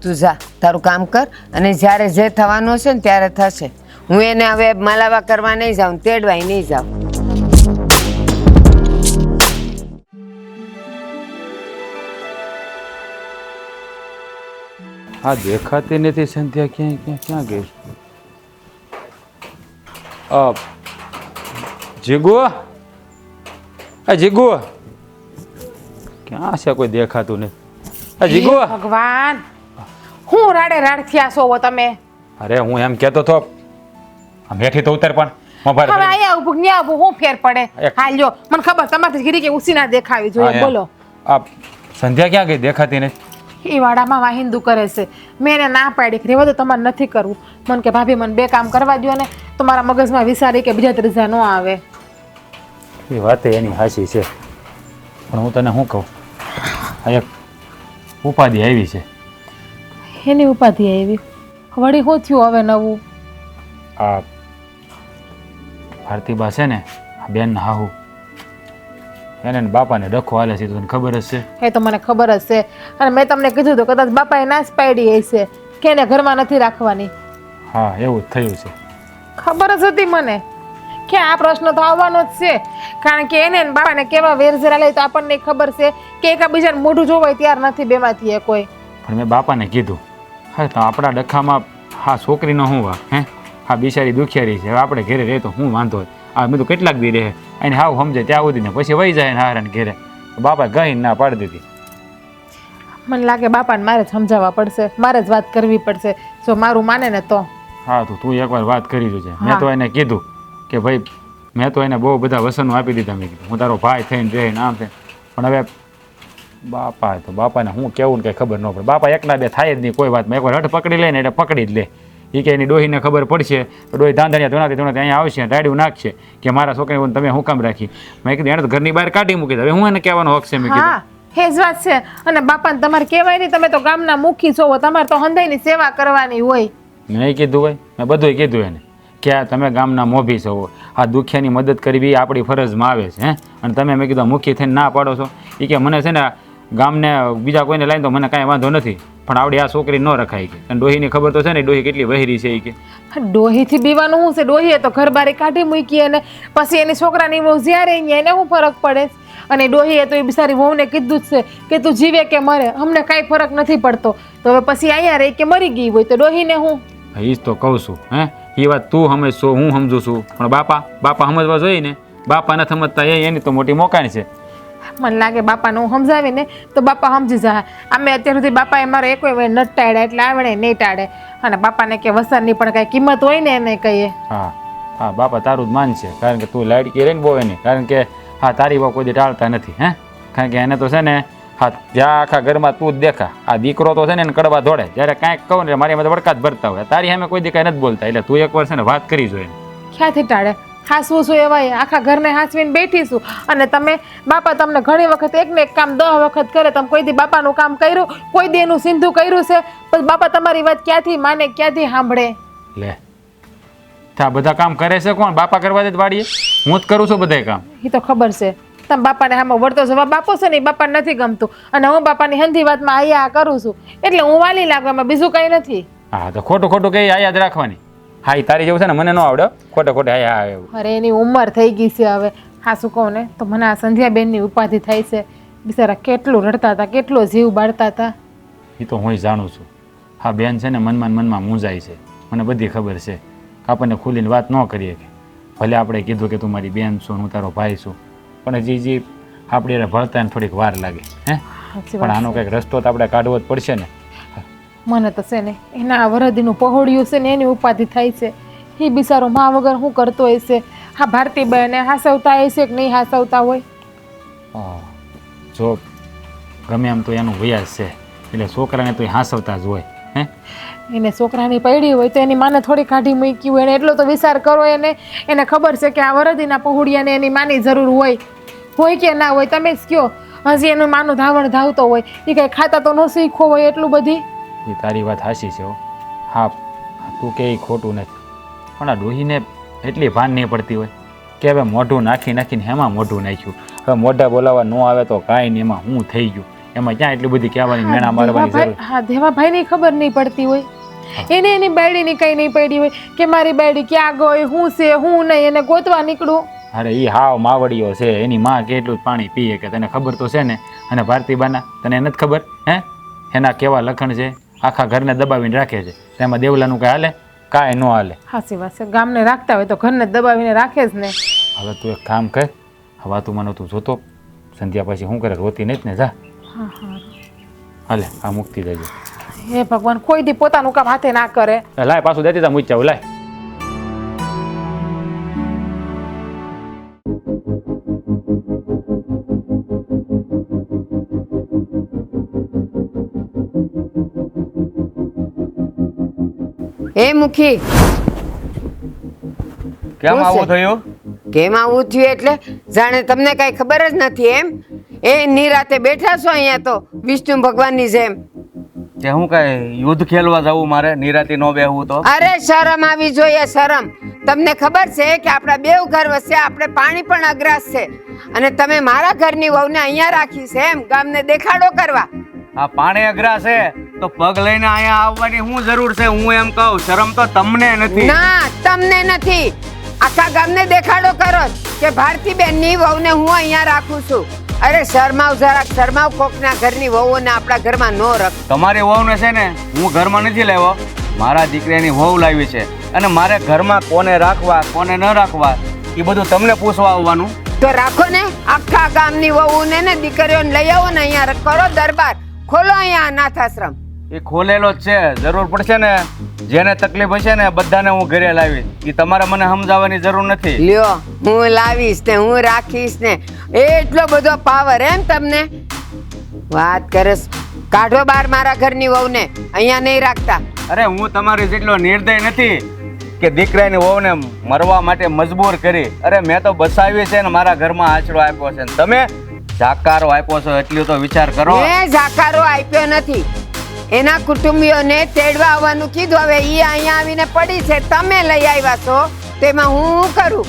તું જા તારું કામ કર, અને જ્યારે જે થવાનું હશે ને ત્યારે થશે. હું એને હવે મલાવા કરવા નહીં જાઉં, તેડવાય નહીં જાઉં. હા દેખાતી નથી સંધ્યા, ક્યાં ક્યાં ક્યાં ગઈ? જીગુ, જીગુ ક્યાં છે? કોઈ દેખાતું નહીં. જીગુ, ભગવાન, હું રાડે રાડ થયા છો તમે? અરે હું એમ કહેતો હતો, આમ હેઠી તો ઉતર પણ મોબાઈલ હવે અહીંયા ઉભું ન્યા ઉભું હું ફેર પડે? હાલ્યો, મને ખબર તમારી ગીરી કે ઉસી ના દેખાવી જોઈએ. બોલો, આ સંધ્યા ક્યાં ગઈ? દેખાતી નહીં. એ વાડામાં વાહિંદુ કરે છે. મેં એને ના પાડી કે રેવા દો, તમારે નથી કરવું. મને કે ભાભી મને 2 કામ કરવા દો ને તો મારા મગજમાં વિચારી કે બીજા ત્રીજા ન આવે. એ વાત એની હાચી છે, પણ હું તને શું કહું, આ એક ઉપાધિ આવી છે. એની ઉપાધિ આવી? વળી શું થયું હવે નવું? આ ભારતીબા છે ને, આ બેન હાહુ, એને ને બાપાને ડખો હાલે છે, તને ખબર જ છે. એ તો મને ખબર જ છે, અને મેં તમને કીધું તો કદાચ બાપાએ ના જ પાડી હશે કે એને ઘરમાં નથી રાખવાની. હા એવું જ થયું છે. ખબર જ હતી મને કે આ પ્રશ્ન તો આવવાનો જ છે, કારણ કે એને ને બાપાને કેવા વેરઝેરા લે તો આપણને ખબર છે કે એકબીજાને મોઢું જોવાય ત્યાર નથી બેમાંથી એ કોઈ. પણ મેં બાપાને કીધું, હા તો આપણા ડખામાં હા છોકરીનો શું વા હે? હા બિચારી દુખિયારી છે, હવે આપણે ઘરે રહે તો શું વાંધો હોય? આ બધું કેટલાક દી રહે, એને હાવ સમજે ત્યાં સુધી ને પછી વહી જાય ને હારાને ઘેરે. બાપા ગઈ ના પાડી દીધી. મને લાગે બાપાને મારે જ સમજાવવા પડશે, મારે જ વાત કરવી પડશે. જો મારું માને ને તો. હા તો તું એકવાર વાત કરી જોજે. મેં તો એને કીધું કે ભાઈ, મેં તો એને બહુ બધા વસનો આપી દીધા. મેં કીધું હું તારો ભાઈ થઈને રહીને આમ છે, પણ હવે બાપા તો બાપાને હું કેવું ને કંઈ ખબર ન પડે. બાપા એકલા બે થાય જ નહીં કોઈ વાતમાં. એકવાર હઠ પકડી લે ને એટલે પકડી જ લે. એ કે એની ડોહીને ખબર પડશે તો ડોહી ધાંધણિયા ધોણાથી ધોણાથી અહીંયા આવશે, રાડ્યું નાખશે કે મારા છોકરીને તમે હું કામ રાખી. મેં કીધું એને તો ઘરની બહાર કાઢી મૂકી. હવે હું એને કહેવાનો હક છે? મેં કીધું હા એ જ વાત છે. અને બાપાને તમારે કહેવાય નહીં, તમે તો ગામના મુખી છો, તમારે તો હંધાઈની સેવા કરવાની હોય. મેં કીધું હોય, મેં બધુંય કીધું એને કે આ તમે ગામના મોભી છો, આ દુખિયાની મદદ કરવી એ આપણી ફરજમાં આવે છે. હે અને તમે મેં કીધું મુખી થઈને ના પાડો છો. એ કે મને છે ને ગામને બીજા કોઈને લાવીને તો મને કાંઈ વાંધો નથી, પણ આવડી આ છોકરી ન રખાય કે. અને ડોહીની ખબર તો છે ને, ડોહી કેટલી વહેરી છે. એ કે ડોહીથી બીવાનું શું છે? ડોહીએ તો ઘર બારી કાઢી મૂકી અને પછી એની છોકરાની વહુ જ્યારે અહીંયા એને શું ફરક પડે? અને ડોહીએ તો એ બિચારી વહુને કીધું જ છે કે તું જીવે કે મરે અમને કાંઈ ફરક નથી પડતો. તો હવે પછી અહીંયા રહી કે મરી ગઈ હોય તો ડોહીને હું? એ જ તો કહું છું. હે એ વાત તું સમજશો, હું સમજુ છું, પણ બાપા સમજવા જોઈએ ને. બાપા નથી સમજતા, એની તો મોટી મોકાણ છે. મને લાગે બાપાને હું સમજાવી ને તો બાપા સમજી જાય. અમે અત્યાર સુધી બાપાએ મારો એકોય વાર નથી ટાળ્યા, એટલે આવડે નહીં ટાળે. અને બાપાને કે વસનની પણ કાંઈ કિંમત હોય ને એને કહીએ. હા હા બાપા તારું જ માન છે, કારણ કે તું લાડકી રહીને બહુ એની, કારણ કે હા તારી બહુ કોઈ દી ટાળતા નથી. હે કારણ કે એને તો છે ને હા જ્યાં આખા ઘરમાં તું જ દેખા. આ દીકરો તો છે ને એને કડવા દોડે, જ્યારે કાંઈક કહું ને મારી એમાં વડકા જ ભરતા હોય. તારી સામે કોઈ દી કાંઈ નથી બોલતા. એટલે તું એકવાર છે ને વાત કરી જોઈએ. ક્યાંથી ટાળે? હાસવું છું એવાય આખા ઘરને હાસવીને બેઠીશું. અને તમે બાપા તમને ઘણી વખત એકને એક કામ 10 વખત કરે, તમે કોઈ દી બાપાનું કામ કર્યું? કોઈ દી એનું સિંધુ કર્યું છે? પછી બાપા તમારી વાત ક્યાંથી માને, ક્યાંથી સાંભળે? લે આ બધા કામ કરે છે કોણ? બાપા કરવા દે વાડીએ? હું જ કરું છું બધા કામ. એ તો ખબર છે. તમે બાપાને આમાં વળતો જવાબ આપો છો ને, બાપાને નથી ગમતું. અને હું બાપાની હંધી વાતમાં આયા કરું છું, એટલે હું વાલી લાગવામાં બીજું કંઈ નથી. હા તો ખોટું કઈ આ યાદ રાખવાની. હા એ તારી જેવું છે ને મને ન આવડે. ખોટે હા એવું. અરે એની ઉંમર થઈ ગઈ છે હવે. હા શું કહું ને તો મને આ સંધ્યાબેનની ઉપાધિ થાય છે. બિચારા કેટલું રડતા હતા, કેટલો જીવ બાળતા હતા. એ તો હું જાણું છું. હા બેન છે ને મનમાં મૂંઝાય છે, મને બધી ખબર છે. આપણને ખુલીને વાત ન કરીએ કે ભલે આપણે કીધું કે તું મારી બેન છું, હું તારો ભાઈ છું, પણ હજી આપણે એને ભળતાને થોડીક વાર લાગે. હે પણ આનો કંઈક રસ્તો તો આપણે કાઢવો જ પડશે ને. મને તો છે ને એના વરદીનું પહોળિયું છે ને એની ઉપાધિ થાય છે. એ બિચારો મા વગર શું કરતો હશે? હા ભારતીબેને હાસવતા હશે કે નહીં હાસવતા હોય? જો ગમે એમ તો એનું વ્યાજ છે, એટલે છોકરાને તો હાસવતા જ હોય. હે એને છોકરાની પૈડી હોય તો એની માને થોડી કાઢી મૂકી હોય એને એટલો તો વિચાર કરો એને ખબર છે કે આ વરદીના પહોળિયાને એની માની જરૂર હોય કે ના હોય તમે જ કહો. હજી એનું માનું ધાવણ ધાવતો હોય એ કંઈ ખાતા તો ન શીખવો હોય એટલું બધી. એ તારી વાત હાચી છે હો. હા તું કે એ ખોટું નથી પણ આ ડોહીને એટલી ભાન નહીં પડતી હોય કે હવે મોઢું નાખીને હેમાં મોઢું નાખ્યું. હવે મોઢા બોલાવવા ન આવે તો કાંઈ નહીં, એમાં હું થઈ ગયું, એમાં ક્યાં એટલી બધી કહેવાની મેણા મારવાની જરૂર. હા દેવાભાઈની ખબર નહીં પડતી હોય એને એની બાયડીની કંઈ નહીં પડી હોય કે મારી બાયડી ક્યાં ગઈ, હું છે હું નહીં, એને ગોતવા નીકળું. અરે એ હાવ માવડીઓ છે, એની માં કેટલું જ પાણી પીએ કે તને ખબર તો છે ને. અને ભારતીબાના તને નથી ખબર હે એના કેવા લખણ છે, આખા ઘરને દબાવીને રાખે છે. તેમાં દેવલાનું કાંઈ હાલે? કાંઈ ન હાલે. હાચી વાત છે, ગામને રાખતા હોય તો ઘરને દબાવીને રાખે જ ને. હવે તું એક કામ કર, હવે તું મને તું જોતો સંધ્યા પછી શું કરે, રોતી નથી ને? જા હા હા હાલે આ મુક્તિ દેજો. હે ભગવાન, કોઈ દી પોતાનું કામ હાથે ના કરે. લાય પાછું દેતી તા મૂચ્યા લાય. એ મુખી, કેમ શું આવું છે? થયું? કેમ આવું થયું એટલે જાણે તમને કઈ ખબર જ નથી એમ? એ નિરાતે બેઠા છો અહીંયા તો વિષ્ણુ ભગવાનની જેમ. કે હું કઈ યુદ્ધ ખેલવા જવું મારે નિરાતી નો બેહવું તો? અરે શરમ આવી જોઈએ, શરમ. તમને ખબર છે કે આપણા બેવ ઘર વચ્ચે આપણે પાણી પણ અગ્રાસ છે અને તમે મારા ઘરની વહુને અહીંયા રાખી છે એમ ગામને દેખાડો કરવા? આ પાણી અઘરા છે તો પગ લઈને અહીંયા આવવાની શું જરૂર છે? હું એમ કહું શરમ તો તમને નથી. ના, તમને નથી. આખા ગામને દેખાડો કરો કે ભારતીબેનની વહુને હું અહીંયા રાખું છું. અરે શરમાવ જરાક, શરમાવ. કોકના ઘરની વહુઓને આપણા ઘરમાં નો રખ. તમારી વહુને છે ને હું ઘરમાં નથી લાવ્યો, મારા દીકરાની વહુ લાવી છે. અને મારે ઘરમાં કોને રાખવા કોને ન રાખવા એ બધું તમને પૂછવા આવવાનું. તો રાખો ને, આખા ગામની વહુને ને દીકરીઓને લઈ આવો ને અહીંયા કરો દરબાર, ખોલો અહીંયા અનાથ આશ્રમ. એ ખોલેલો જ છે, જરૂર પડશે ને જેને તકલીફ હશે ને બધાને હું ઘરે લાવીશ. એ તમારે મને સમજાવવાની જરૂર નથી. લ્યો, હું લાવીશ ને હું રાખીશ ને, એટલો બધો પાવર એમ તમને? વાત કરે, કાઢો બાર મારા ઘરની વહુને, અહીંયા નહીં રાખતા. અરે હું તમારી જેટલો નિર્દય નથી કે દીકરાની વહુને મરવા માટે મજબૂર કરી. અરે મેં તો બસાવી છે ને મારા ઘરમાં આશરો આપ્યો છે ને તમે જાકારો આપ્યો છો, એટલું તો વિચાર કરો. મેં જાકારો આપ્યો નથી, એના કુટુંબીઓને તેડવા આવવાનું કીધું. હવે ઈ અહીંયા આવીને પડી છે, તમે લઈ આવ્યા છો, તેમાં હું કરું?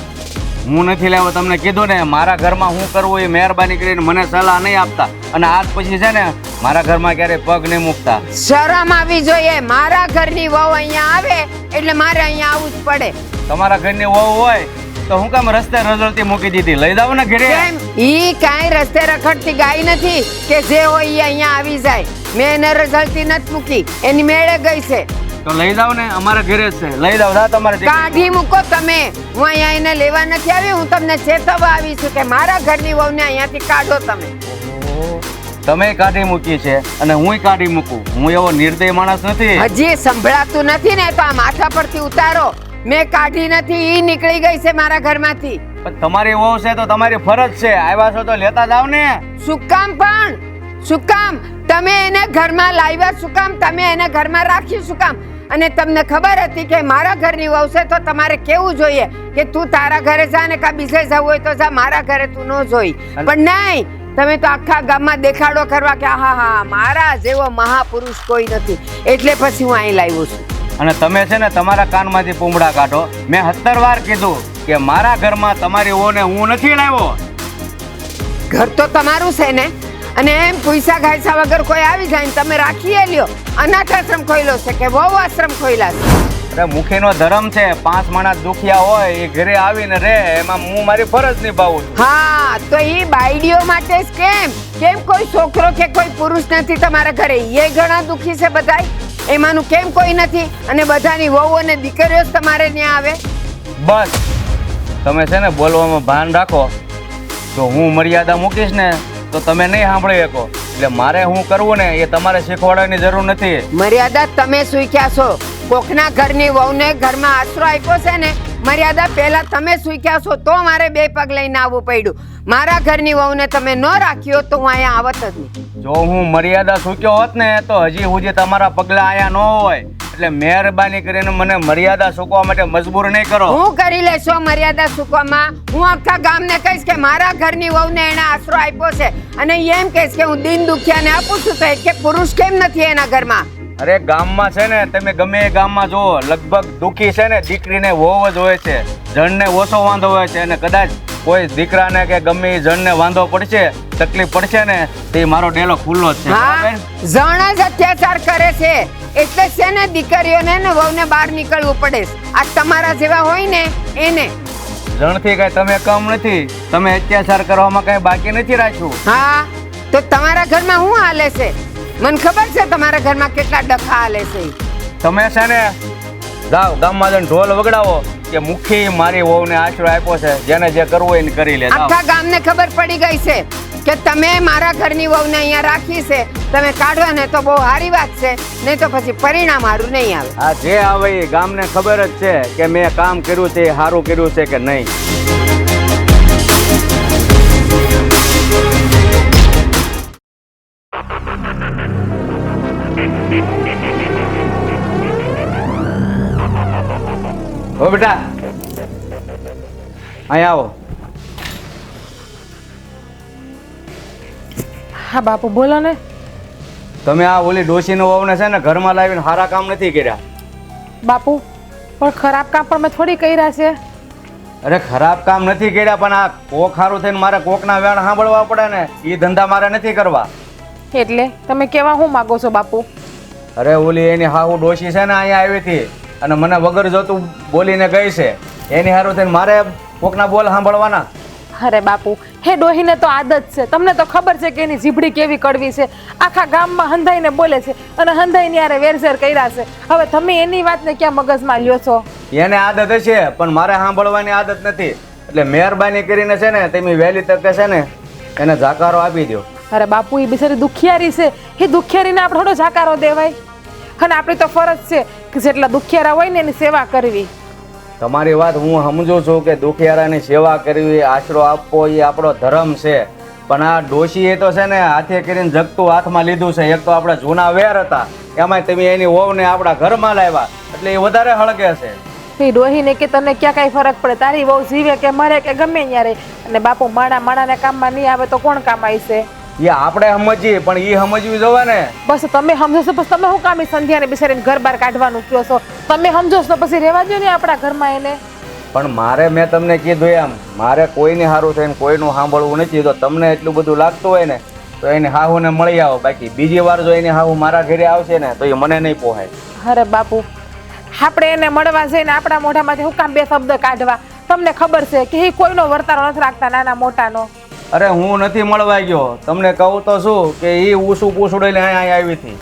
હું નથી લાવ્યો, તમને કીધું ને. મારા ઘરમાં હું કરવું એ મહેરબાની કરીને મને સલાહ નહીં આપતા અને આજ પછી છે ને મારા ઘરમાં ક્યારેય પગ નહીં મૂકતા. શરમ આવી જોઈએ. મારા ઘરની વહુ અહીંયા આવે એટલે મારે અહીંયા આવવું જ પડે. તમારા ઘરની વહુ હોય તો હું કામ રસ્તે રઝળતી મૂકી દીધી? લઈ જાવ ને ઘરે. કેમ? ઈ કાંઈ રસ્તે રખડતી ગાય નથી કે જે હોય ઈ અહીંયા આવી જાય. મેં એને રઝળતી નથી મૂકી, એની મેળે ગઈ છે. તો લઈ જાવ ને, અમારા ઘરે જ છે, લઈ જાવ. જા તમારે દીકરી. કાઢી મૂકો તમે. હું અહીંયા એને લેવા નથી આવી, હું તમને ચેતવવા આવી છું કે મારા ઘરની વહુને અહીંયાથી કાઢો તમે. તમે કાઢી મૂકી છે અને હુંય કાઢી મૂકું. હું એવો નિર્દય માણસ નથી. હજી સંભળાતું નથી ને તો આ માથા પરથી ઉતારો. મેં કાઢી નથી, ઈ નીકળી ગઈ છે મારા ઘરમાંથી. પણ તમારી વહુ છે તો તમારી ફરજ છે, આવ્યા છો તો લેતા જાવ ને. શું કામ પણ? શું કામ તમે એને ઘરમાં લાવ્યા? શું કામ તમે એને ઘરમાં રાખ્યું? શું કામ? અને તમને ખબર હતી કે મારા ઘરની વહુ છે તો તમારે કેવું જોઈએ કે તું તારા ઘરે જા ને કા બીજે જવું હોય તો જા, મારા ઘરે તું ન જોઈ. પણ નહીં, તમે તો આખા ગામમાં દેખાડો કરવા કે હા હા મારા જેવો મહાપુરુષ કોઈ નથી, એટલે પછી હું અહીં લાવ્યો છું. અને તમે છે ને તમારા કાનમાંથી પૂંબડા કાઢો. મેં 17 વાર કીધું કે મારા ઘરમાં તમારી વહુને હું નથી લાવ્યો. ઘર તો તમારું છે ને, અને એમ પૈસા ઘાયસા વગર કોઈ આવી જાય ને તમે રાખી લ્યો. અનાથ આશ્રમ ખોલ્યો છે કે વહુ આશ્રમ ખોલ્યા છે? અરે મુખીનો ધર્મ છે, 5 માણસ દુખિયા હોય એ ઘરે આવીને રહે, એમાં હું મારી ફરજ નિભાવું છું. હા, તો ઈ બાયડીઓ માટે જ કેમ? કેમ કોઈ છોકરો કે કોઈ પુરુષ નથી તમારા ઘરે? એ ઘણા દુખી છે બધાય, એમાંનું કેમ કોઈ નથી? અને બધાની વહુ અને દીકરીઓ જ તમારે ત્યાં આવે? બસ તમે છે ને બોલવામાં ભાન રાખો. જો હું મર્યાદા મૂકીશ ને તો તમે નહીં સાંભળી શકો. એટલે મારે હું કરવું ને એ તમારે શીખવાડવાની જરૂર નથી. મર્યાદા તમે સૂક્યા છો. કોકના ઘરની વહુને ઘરમાં આશરો આપ્યો છે ને, મર્યાદા પહેલા તમે સૂક્યા છો તો મારે 2 પગ લઈને આવવું પડ્યું. મારા ઘરની વહુને તમે ન રાખ્યો તો હું અહીંયા આવત જ નહીં. જો હું મર્યાદા સૂક્યો હોત ને તો હજી સુધી તમારા પગલા અહીંયા ન હોય. એટલે મહેરબાની કરીને મને મર્યાદા ચૂકવા માટે મજબૂર નહીં કરો. હું કરી લેશો મર્યાદા ચૂકવામાં? હું આખા ગામને કહીશ કે મારા ઘરની વહુને એને આશરો આપ્યો છે, અને એમ કહીશ કે હું દિન દુખિયાને આપું છું, તો એક પુરુષ કેમ નથી એના ઘરમાં? અરે ગામમાં છે ને, તમે ગમે એ ગામમાં જુઓ, લગભગ દુખી છે ને દીકરીને વહુ જ હોય છે, જણને ઓછો વાંધો હોય છે. અને કદાચ કોઈ દીકરાને કે ગમે એ જણને વાંધો પડશે, તકલીફ પડશે ને, તો એ મારો ડેલો ખુલ્લો જ છે. હા, જણ જ અત્યાચાર કરે છે, એટલે છે ને દીકરીઓને ને વહુને બહાર નીકળવું પડે છે. આ તમારા જેવા હોય ને એને. જણથી કઈ તમે કમ નથી, તમે અત્યાચાર કરવામાં કઈ બાકી નથી રાખ્યું. હા, તો તમારા ઘરમાં શું હાલે છે? મને ખબર છે તમારા ઘરમાં કેટલા ડખા હાલે છે. તમે છે ને જાઓ ગામમાં જઈને ઢોલ વગડાવો કે મુખી મારી વહુને આશરો આપ્યો છે, જેને જે કરવું હોય એને કરી લે. આખા ગામને ખબર પડી ગઈ છે કે તમે મારા ઘરની વહુને અહીંયા રાખી છે. તમે કાઢવા ને તો બહુ સારી વાત છે, નહીં તો પછી પરિણામ સારું નહીં આવે. આ જે આવે એ ગામને ખબર જ છે કે મેં કામ કર્યું છે, સારું કર્યું છે કે નહીં. ઓ બેટા, અહીંયા આવો. હા બાપુ બોલો ને. તમે આ ઓલી ડોશીનો વહુને છે ને ઘરમાં લાવીને સારા કામ નથી કર્યા. બાપુ પણ ખરાબ કામ પણ મેં થોડી કર્યા છે. અરે ખરાબ કામ નથી કર્યા, પણ આ કોક સારું થઈને મારે કોકના વેણ સાંભળવા પડે ને, એ ધંધા મારે નથી કરવા. એટલે તમે કેવા હું માંગો છો બાપુ? અરે ઓલી એની હાહુ ડોશી છે ને અહીંયા આવી હતી, અને મને વગર જોતું બોલીને ગઈ છે. એની હારું થઈને મારે કોકના બોલ સાંભળવાના. અરે બાપુ, હે ડોહીને તો આદત છે, તમને તો ખબર છે કે એની જીભડી કેવી કડવી છે. આખા ગામમાં હંધાઈને બોલે છે, અને હંધાઈને યારે વેરઝેર કર્યા છે. હવે તમે એની વાતને ક્યાં મગજમાં લ્યો છો? એને આદત હશે, પણ મારે સાંભળવાની આદત નથી. એટલે મહેરબાની કરીને છે ને તમે વહેલી તકે છે ને એને જાકારો આપી દો. અરે બાપુ, એ બિચારી દુખિયારી છે, એ દુખિયારીને આપણે થોડો જાકારો દેવાય? અને આપણી તો ફરજ છે કે જેટલા દુખિયારા હોય ને એની સેવા કરવી. તમારી વાત હું સમજુ છું કે દુખિયારાની સેવા કરવી, આશરો આપવો એ આપણો ધર્મ છે, પણ આ ડોશીએ તો છે ને હાથે કરીને જગતું હાથમાં લીધું છે. એક તો આપણા જૂના વેર હતા, એમાં તમે એની વહુને આપણા ઘરમાં લાવ્યા, એટલે એ વધારે હળગે છે. એ ડોહીને કે તને ક્યાં કાંઈ ફરક પડે? તારી વહુ જીવે કે મરે કે ગમે ત્યાં રહે. અને બાપુ, માણાને કામમાં નહીં આવે તો કોણ કામ આવશે? એ આપણે સમજીએ, પણ એ સમજવી જોવે ને. બસ તમે સમજો છો, બસ તમે શું કામ એ સંધ્યાને બિચારીને ઘર બહાર કાઢવાનું કહો છો? તમે સમજો છો પછી રહેવા દો ને આપણા ઘરમાં એને. પણ મારે મેં તમને કીધું એમ, મારે કોઈને સારું થઈને કોઈનું સાંભળવું નથી. તો તમને એટલું બધું લાગતું હોય ને તો એની હાહુને મળી આવો. બાકી બીજી વાર જો એની હાહુ મારા ઘરે આવશે ને તો એ મને નહીં પોહાય. અરે બાપુ, આપણે એને મળવા જઈને આપણા મોઢામાંથી હું કામ બે શબ્દ કાઢવા? તમને ખબર છે કે એ કોઈનો વર્તારો નથી રાખતા, નાના મોટાનો. અરે હું નથી મળવા ગયો, તમને કહું તો શું કે એ ઊસું પૂછડું લઈને અહીંયા આવી હતી.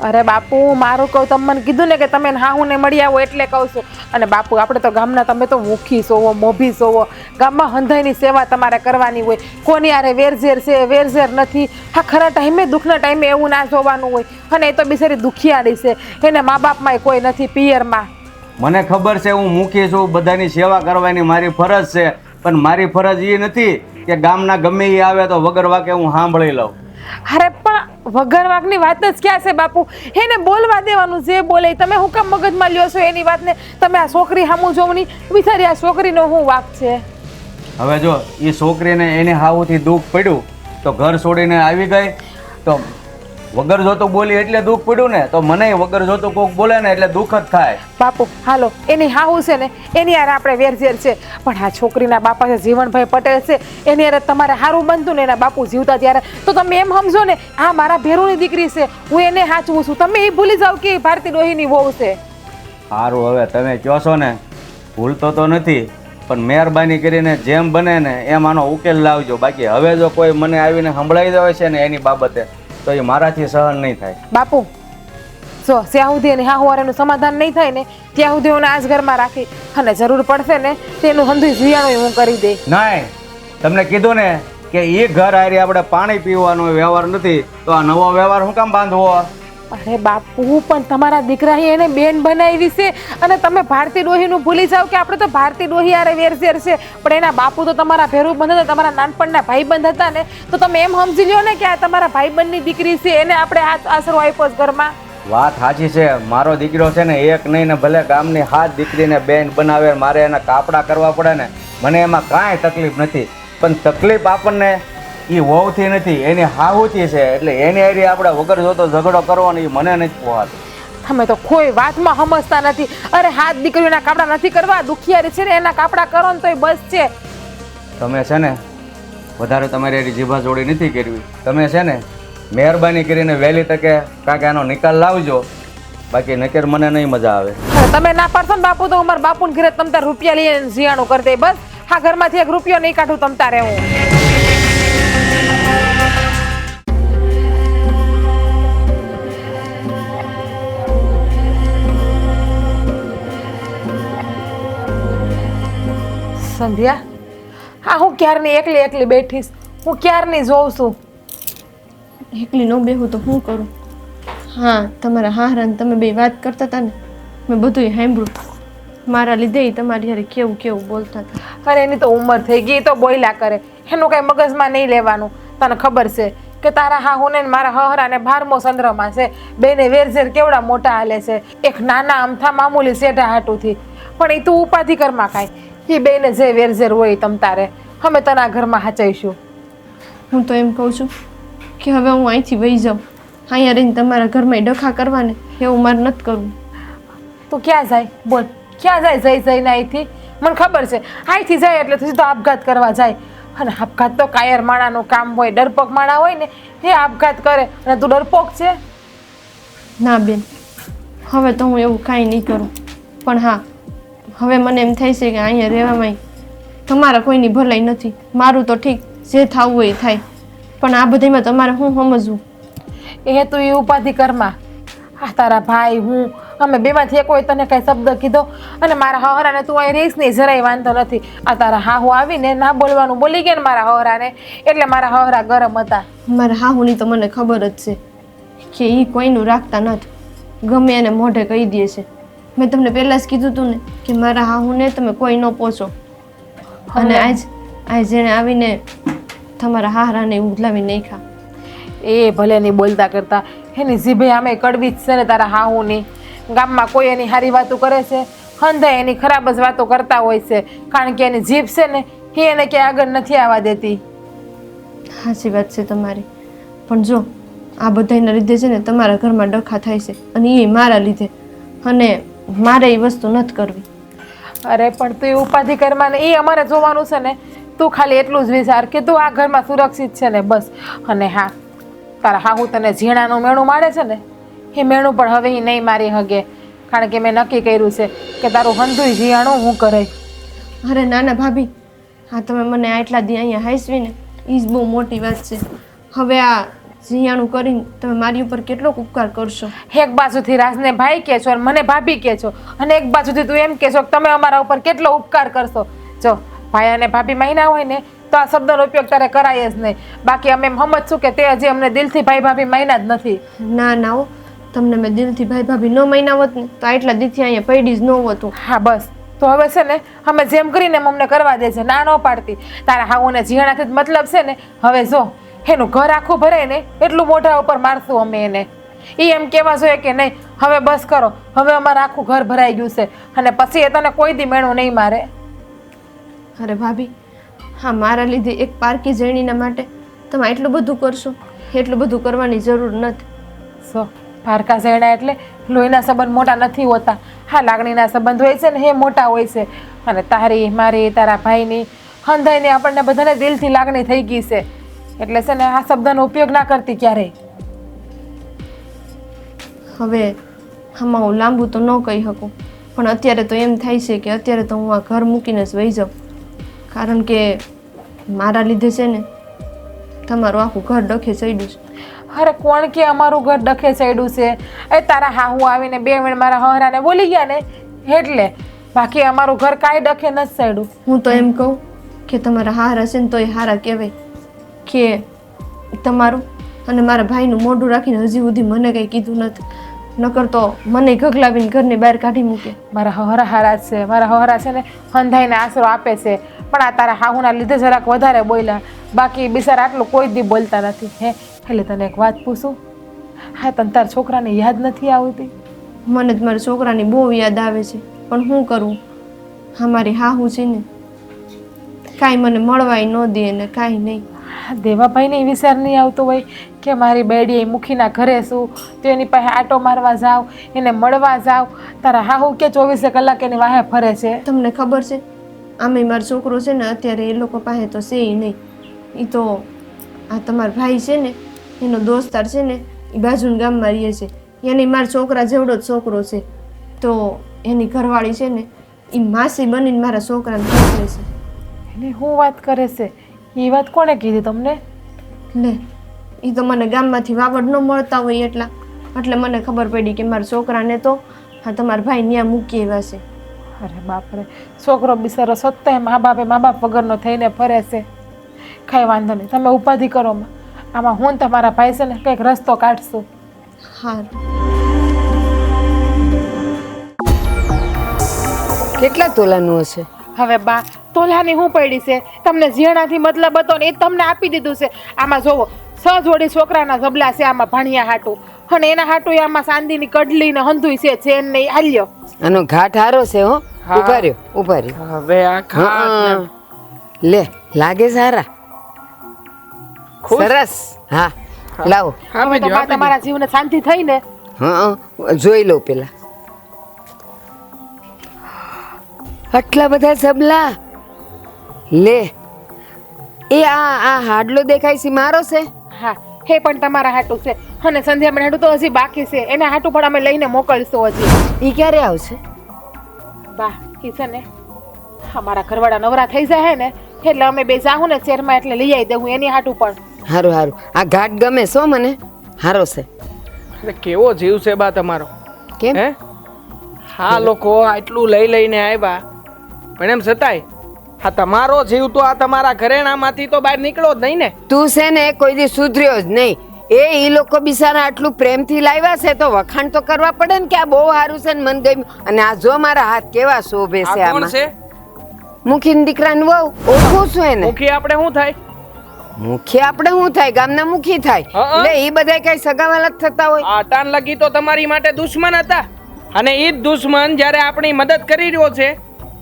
અરે બાપુ, મારું કહું, તમે મને કીધું ને કે તમે હાહુને મળી આવો એટલે કહું છું. અને બાપુ, આપણે તો ગામના, તમે તો મુખી સોવો, મોભી સોવો. ગામમાં હંધાઈની સેવા તમારે કરવાની હોય. કોની આરે વેરઝેર છે, વેરઝેર નથી. હા, ખરા ટાઈમે, દુઃખના ટાઈમે એવું ના જોવાનું હોય. અને એ તો બિચારી દુખિયાળી છે, એને મા બાપમાંય કોઈ નથી, પિયરમાં. મને ખબર છે હું મુખી છું, બધાની સેવા કરવાની મારી ફરજ છે, પણ મારી ફરજ એ નથી કે ગામના ગમે એ આવે તો વગર વાકે હું સાંભળી લઉં. અરે પણ વગર વાકની વાત જ ક્યાં છે બાપુ? એને બોલવા દેવાનું, જે બોલે. તમે હું કામ મગજમાં લ્યો છો એની વાતને? તમે આ છોકરી સામું જોવની બિચારી, આ છોકરીનો શું વાક છે? હવે જો એ છોકરીને એને હાવુથી દુઃખ પડ્યું તો ઘર છોડીને આવી ગઈ, તો વગર જોતું બોલી એટલે દુઃખ પડ્યું ને, તો મને વગર જોતું કોક બોલે ને એટલે દુઃખ જ થાય. બાપુ હાલો, એની હાહુ છે ને એની યાર આપણે વેરઝેર છે, પણ આ છોકરીના બાપા છે જીવનભાઈ પટેલ છે, એની યાર તમારે સારું બનતું ને એના બાપુ જીવતા ત્યારે, તો તમે એમ સમજો ને આ મારા ભેરુની દીકરી છે, હું એને સાચવું છું. તમે એ ભૂલી જાવ કે ભારતી ડોહીની વહુ છે. સારું, હવે તમે કહો છો ને, ભૂલતો તો નથી, પણ મહેરબાની કરીને જેમ બને ને એમ આનો ઉકેલ લાવજો. બાકી હવે જો કોઈ મને આવીને સંભળાઈ દેવે છે ને એની બાબતે, તો એ મારાથી સહન નહીં થાય. બાપુ જો જ્યાં સુધી એની હાહુવારેનું સમાધાન નહીં થાય ને ત્યાં સુધી હું આજ ઘરમાં રાખી, અને જરૂર પડશે ને તેનું હંધુય જીયાણું હું કરી દે. નહીં, તમને કીધું ને કે એ ઘર હારી આપણે પાણી પીવાનો વ્યવહાર નથી, તો આ નવો વ્યવહાર શું કામ બાંધવો? અરે બાપુ, પણ તમારા દીકરાએ એને બેન બનાવી છે, અને તમે ભારતી ડોહીનું ભૂલી જાવ કે આપણે તો ભારતી ડોહી આરે વેરઝેર છે, પણ એના બાપુ તો તમારા ભેરું બંધ હતા, તમારા નાનપણના ભાઈબંધ હતા ને, તો તમે એમ સમજી લ્યો ને કે આ તમારા ભાઈબંધની દીકરી છે, એને આપણે આશરો આપ્યો ઘરમાં. વાત સાચી છે. મારો દીકરો છે ને એક નહીં ને ભલે ગામની 7 દીકરીને બેન બનાવે, મારે એના કાપડા કરવા પડે ને, મને એમાં કાંઈ તકલીફ નથી. પણ તકલીફ આપણને એ વહુથી નથી, એની હાહુથી છે. એટલે એની હારે આપણે વગર જોતો ઝઘડો કરવાનો એ મને નથી પોહાતું. તમે તો કોઈ વાતમાં સમજતા નથી. અરે 7 દીકરીઓના કાપડા નથી કરવા, દુખિયારી છે ને એના કાપડા કરો ને તોય બસ છે. તમે છે ને વધારે તમારી હારી જીભા જોડી નથી કરવી. તમે છે ને મહેરબાની કરીને વહેલી તકે કાંઈક એનો નિકાલ લાવજો, બાકી નકર મને નહીં મજા આવે. અરે તમે ના પાડશો ને બાપુ તો અમારા બાપુને ઘરે તમ તાર રૂપિયા લઈને જીયાણું કરી દે. બસ આ ઘરમાંથી 1 રૂપિયો નહીં કાઢું તમ તારે હું. સંધ્યા, હા હું ક્યારની એકલી બેઠીશ. હું ક્યારની જોઉં છું. એકલી ન બેહું તો શું કરું? હા, તમારા હાહરાને તમે બે વાત કરતા હતા ને, મેં બધું સાંભળ્યું. મારા લીધે ઈ તમારી હારે કેવું કેવું બોલતા હતા. અરે એની તો ઉંમર થઈ ગઈ, તો બોલ્યા કરે. એનું કઈ મગજમાં નહીં લેવાનું. તને ખબર છે કે તારા હાહુને ને મારા હહરાને 12મો ચંદ્રમાં છે. બેને વેરઝેર કેવડા મોટા હાલે છે. એક નાના અમથા મામૂલી શેઢા હાટુથી. પણ એ તું ઉપાધિ કરમાં કાંઈ. એ બેને જે વેરઝેર હોય તમ તારે અમે તના ઘરમાં હાચઈશું. હું તો એમ કહું છું કે હવે હું અહીંથી વહી જાઉં. અહીંયા રહીને તમારા ઘરમાં ડખા કરવાને એવું મારે નથી કરવું. તું ક્યાં જાય? બોલ, ક્યાં જાય? જઈને અહીંથી મને ખબર છે અહીંથી જાય એટલે સીધો આપઘાત કરવા જાય. અને આપઘાત તો કાયર માણાનું કામ હોય. ડરપોક માણા હોય ને એ આપઘાત કરે. અને તું ડરપોક છે? ના બેન, હવે તો હું એવું કાંઈ નહીં કરું. પણ હા, હવે મને એમ થાય છે કે અહીંયા રહેવામાં તમારા કોઈની ભલાઈ નથી. મારું તો ઠીક, જે થવું હોય એ થાય. પણ આ બધામાં તમારે શું સમજવું? એ તું એ ઉપાધિ કરમાં. આ તારા ભાઈ હું અમે બેમાંથી એક હોય તને કાંઈ શબ્દ કીધો? અને મારા હહરાને તું અહીં રહીશ નહીં જરાય વાંધો નથી. આ તારા હાહુ આવીને ના બોલવાનું બોલી ગયા ને મારા હહરાને, એટલે મારા હહરા ગરમ હતા. મારા હાહુની તો મને ખબર જ છે કે એ કોઈનું રાખતા નથી. ગમે એને મોઢે કહી દે છે. મેં તમને પહેલાં જ કીધું હતું ને કે મારા હાહુને તમે કોઈ ન પોછો. અને આજ જેણે આવીને તમારા હાહરાને ઉધલાવી નહીં ખા. એ ભલે નહીં બોલતા કરતા, એની જીભે આમે કડવી જ છે ને તારા હાહુની. ગામમાં કોઈ એની સારી વાતો કરે છે, હંધાય એની ખરાબ જ વાતો કરતા હોય છે. કારણ કે એની જીભ છે ને એ એને ક્યાંય આગળ નથી આવવા દેતી. સાચી વાત છે તમારી. પણ જો આ બધાના લીધે છે ને તમારા ઘરમાં ડખા થાય છે, અને એ મારા લીધે. અને મારે એ વસ્તુ નથી કરવી. અરે પણ તું એ ઉપાધિ કરમાં ને એ અમારે જોવાનું છે ને. તું ખાલી એટલું જ વિચાર કે તું આ ઘરમાં સુરક્ષિત છે ને બસ. અને હા, તારા હાહુ તને ઝીણાનું મેણું મારે છે ને, એ મેણું પણ હવે એ નહીં મારી હગે. કારણ કે મેં નક્કી કર્યું છે કે તારું હંધુય ઝીણાનું હું કરે. અરે નાના ભાભી, હા તમે મને આટલા દી અહીંયા હાંસવીને એ જ બહુ મોટી વાત છે. હવે આ ઝીયાણું કરીને તમે મારી ઉપર કેટલો ઉપકાર કરશો. એક બાજુથી રાજને ભાઈ કહે છો અને મને ભાભી કહે છો, અને એક બાજુથી તું એમ કહેશો કે તમે અમારા ઉપર કેટલો ઉપકાર કરશો. જો ભાઈ અને ભાભી મહિના હોય ને તો આ શબ્દનો ઉપયોગ તારે કરાય જ નહીં. બાકી અમે એમ સમજશું કે તે હજી અમને દિલથી ભાઈ ભાભી મહિના જ નથી. ના ના હો, તમને મેં દિલથી ભાઈ ભાભી ન મહિના હોત ને તો આટલા દીથી અહીંયા પૈડી જ ન હોતું. હા બસ, તો હવે છે ને અમે જેમ કરીને અમને કરવા દે છે, ના ન પાડતી. તારા હાઉને જીણાથી જ મતલબ છે ને. હવે જો એનું ઘર આખું ભરાય ને એટલું મોઢા ઉપર મારશું અમે એને. એ એમ કહેવા જોઈએ કે નહીં હવે બસ કરો, હવે અમારું આખું ઘર ભરાઈ ગયું છે અને પછી એ તને કોઈ દી મેણું નહીં મારે. અરે ભાભી, હા મારા લીધે એક પારકી જણીના માટે તમે આટલું બધું કરશો? એટલું બધું કરવાની જરૂર નથી. સો પારકા ઝેડા એટલે લોહીના સંબંધ મોટા નથી હોતા. હા, લાગણીના સંબંધ હોય છે ને એ મોટા હોય છે. અને તારી મારી તારા ભાઈની હંધાઈને આપણને બધાને દિલથી લાગણી થઈ ગઈ છે. એટલે છે ને આ શબ્દનો ઉપયોગ ના કરતી ક્યારેય. હવે આમાં હું લાંબુ તો ન કહી શકું, પણ અત્યારે તો એમ થાય છે કે અત્યારે તો હું આ ઘર મૂકીને જ વહી જાઉં. કારણ કે મારા લીધે છે ને તમારું આખું ઘર ડખે ચડ્યું છે. અરે કોણ કે અમારું ઘર ડખે ચડ્યું છે? એ તારા હાહુ આવીને 2 મિનિટ મારા હહરાને બોલી ગયા ને એટલે. બાકી અમારું ઘર કાંઈ ડખે નથી ચડ્યું. હું તો એમ કહું કે તમારા હારા છે ને તો એ હારા કહેવાય કે તમારું અને મારા ભાઈનું મોઢું રાખીને હજી સુધી મને કંઈ કીધું નથી. નકર તો મને ગગલાવીને ઘરની બહાર કાઢી મૂકે. મારા હહરા હારા જ છે. મારા હહરા છે ને હંધાઈને આશરો આપે છે. પણ આ તારા હાહુના લીધે જરાક વધારે બોલ્યા. બાકી બિચારા આટલું કોઈ દી બોલતા નથી. હે એટલે તને એક વાત પૂછું? હા તને તારા છોકરાને યાદ નથી આવતી? મને જ મારા છોકરાની બહુ યાદ આવે છે, પણ શું કરું, અમારી હાહુ છે ને કાંઈ મને મળવાય ન દે ને કાંઈ નહીં. દેવાભાઈને વિચાર નહીં આવતો હોય કે મારી બેડી મુખીના ઘરે છું તો એની પાસે આટો મારવા જાવ, એને મળવા જાવ? તારા હાહુ કે 24 કલાક એની વાહે ફરે છે? તમને ખબર છે, આમે મારો છોકરો છે ને અત્યારે એ લોકો પાસે તો છે નહીં. એ તો આ તમારા ભાઈ છે ને એનો દોસ્તાર છે ને એ બાજુના ગામમાં રહે છે, એની મારા છોકરા જેવડો જ છોકરો છે. તો એની ઘરવાળી છે ને એ માસી બનીને મારા છોકરાને ખોખલે છે. એને શું વાત કરે છે? એ વાત કોણે કીધી તમને? લે, એ તો મને ગામમાંથી વાવડ ન મળતા હોય એટલે મને ખબર પડી કે મારા છોકરાને તો હા તમારા ભાઈ ન્યા મૂકી આવ્યા છે. અરે બાપરે, છોકરો બિચારો સત્તાય મા બાપ વગરનો થઈને ફરે છે. કાંઈ વાંધો નહીં, તમે ઉપાધિ કરો માં. આમાં હું ને તમારા ભાઈ છે ને કંઈક રસ્તો કાઢશું. હા, કેટલા તોલાનું હશે? હવે બા, તોલાની હું પડી છે? તમને જેણાથી મતલબ હતો ને એ તમને આપી દીધું છે. આમાં જોવો, 6 જોડી છોકરાના જબલા છે આમાં ભણિયા હાટું, અને એના હાટું આમાં ચાંદીની કડલી ને હંધુઈ છે, ચેન ને હાલ્યો. આનો ઘાટ હારો છે હો. ઉભા રહ્યો. હવે આ ખાટ લે, લાગે સારા, સરસ. હા, લાવો. હવે તો બા તમારા જીવને શાંતિ થઈ ને? હા, જોઈ લો પેલા. આટલા બધા સબલા લે. એ આ હાડલો દેખાય છે મારો છે? હા, હે પણ તમારા હાટું છે, અને સંધ્યા હાટું તો હજી બાકી છે. એના હાટું પણ અમે લઈને મોકલશું હજી. ઈ ક્યારે આવશે? બા ઈ છે ને અમારા ઘરવાળા નવરા થઈ જાય ને એટલે અમે બે જાહું ને શહેરમાં એટલે લઈ આવી દઉં એની હાટું પણ. હારું હારું, આ ઘાટ ગમે છો મને, હારો છે. કેવો જીવ છે બા તમારો? કેમ? હે, હા લોકો આટલું લઈને આવ્યા પણ એમ છતાંય હા તમારો જીવ તો આ તમારા ઘરેણામાંથી તો બહાર નીકળો જ નહીં ને. તું છે ને કોઈ દી સુધર્યો જ નહીં. ઈ લોકો બિચારા આટલું પ્રેમથી લાવ્યા છે તો વખાણ તો કરવા પડે ને કે આ બહુ સારું છે ને મન ગમ્યું. અને આ જો મારા હાથ કેવા શોભે છે. આ કોણ આમાં છે? મુખીની દીકરાને વહુ. ઓળખું છું એને. મુખી આપણે શું થાય? મુખી આપણે શું થાય? ગામના મુખી થાય. એટલે ઈ બધા કઈ સગાવાલા જ થતા હોય? આ ટાણ લગી તો તમારી માટે દુશ્મન હતા, અને ઈ જ દુશ્મન જ્યારે આપણી મદદ કરી રહ્યો છે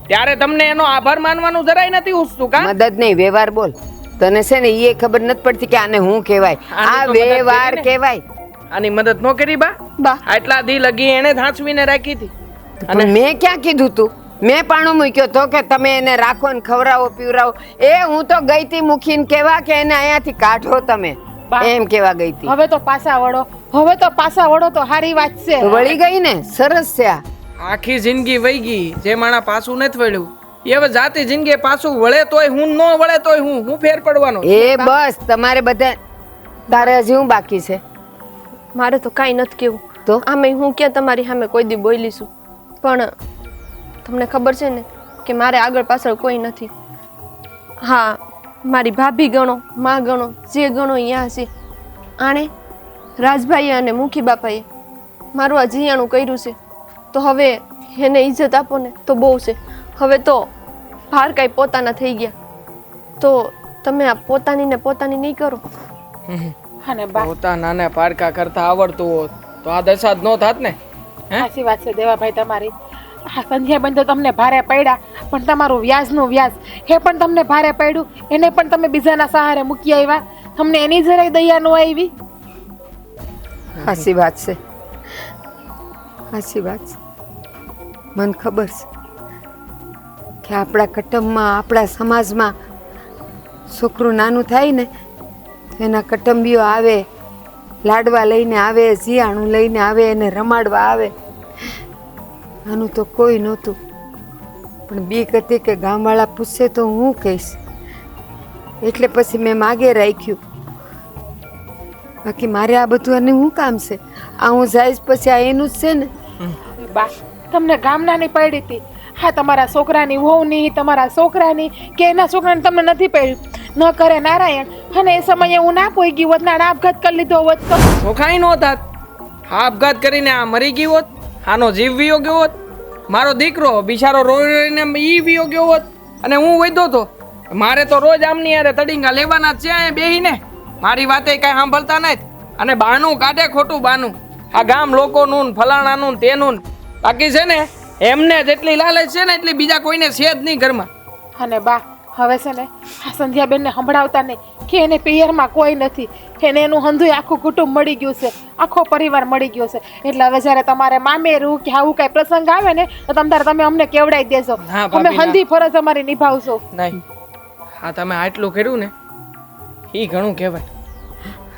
ત્યારે તમને એનો આભાર માનવાનું જરાય નથી ઉઠતું કા? મદદ નહીં, વ્યવહાર બોલ. તને છે ને ઈ ખબર નથી પડતી કે આને શું કહેવાય. આ વ્યવહાર કહેવાય. આની મદદ ન કરી બા? બા આટલા દી લગી એને ધાંચવીને રાખી હતી. અને મેં ક્યાં કીધું તું? મેં પાણો મૂક્યો તો કે તમે એને રાખો ને ખવડાવો પીવડાવો. હું તો ગઈ તી મૂકીને કેવા કે એને અહીંયાથી કાઢો તમે, એમ કેવા ગઈ તી. હવે તો પાછા વળો તો સારી વાત છે. તો વળી ગઈ ને, સરસ છે. આ આખી જિંદગી વહી ગઈ, જે માણા પાછું નથી વળ્યું એ હવે જાતી જિંદગી પાછું વળે તોય હું, ન વળે તોય હું ફેર પડવાનો? બસ તમારે બધા. તારે હજી હું બાકી છે? મારે તો કાંઈ નથી કેવું. તો આમે હું ક્યાં તમારી સામે કોઈ દી બોલીશું, પણ તમને ખબર છે ને કે મારે આગળ પાછળ કોઈ નથી. હા, મારી ભાભી ગણો, માં ગણો, જે ગણો અહીંયા છે. આણે રાજભાઈએ અને મુખી બાપાએ મારું આ જીયાણું કર્યું છે, તો હવે એને ઇજ્જત આપો ને તો બહુ છે. હવે તો ભાર કાંઈ પોતાના થઈ ગયા, તો તમે આ પોતાની ને પોતાની નહીં કરો. અને બા પોતાના પારકા કરતા આવડતું હોત તો આ દશા જ ન થાત ને. સાચી વાત છે દેવાભાઈ તમારી. આ સંધ્યાબેન તો તમને ભારે પડ્યા, પણ તમારું વ્યાજનું વ્યાજ એ પણ તમને ભારે પડ્યું. એને પણ તમે બીજાના સહારે મૂકી આવ્યા, તમને એની જરાય દયા ન આવી. સાચી વાત છે, સાચી વાત છે. મને ખબર છે કે આપણા કુટુંબમાં, આપણા સમાજમાં છોકરું નાનું થાય ને એના કુટુંબીઓ આવે, લાડવા લઈને આવે, જીયાણું લઈને આવે, એને રમાડવા આવે. આનું તો કોઈ નહોતું, પણ બીક હતી કે ગામવાળા પૂછશે તો હું કહીશ, એટલે પછી મેં માગે રાખ્યું. બાકી મારે આ બધું અને શું કામ છે? આ હું જઈશ પછી આ એનું જ છે ને. બા તમને ગામનાની પડી હતી. હા, તમારા છોકરાની વહુની, તમારા છોકરાની કે એના છોકરાને તમને નથી પડ્યું. ન કરે નારાયણ, અને એ સમયે હું ના પોઈ ગઈ હોત ને આપઘાત કરી લીધો હોત તો ચોખાઈ નો થાત. આપઘાત કરીને આ મરી ગઈ હોત, આનો જીવ વિયો ગયો હોત, મારો દીકરો બિચારો રોઈને ઈ વિયો ગયો હોત, અને હું વૈધો તો. મારે તો રોજ આમની યારે તડીંગા લેવાના જ છે બેહીને. મારી વાતે કઈ સાંભળતા નથી. અને બાનું કાઢે ખોટું બાનું. આ ગામ લોકોનું ને ફલાણાનું ને તેનું ને. બાકી છે ને એમને જેટલી લાલચ છે ને એટલી બીજા કોઈને છે જ નહીં ઘરમાં. અને બા હવે છે ને આ સંધ્યાબેનને સંભળાવતા નહીં કે એને પિયરમાં કોઈ નથી, એને એનું હંધુય આખું કુટુંબ મળી ગયું છે, આખો પરિવાર મળી ગયો છે. એટલે હવે જ્યારે તમારે મામેરું કે આવું કાંઈ પ્રસંગ આવે ને તો તમે અમને કેવડાવી દેજો. ના, અમે ભાભી, ના. હંધી ફરજ અમારી નિભાવશો. નહીં, હા તમે આટલું કર્યું ને એ ઘણું કહેવાય.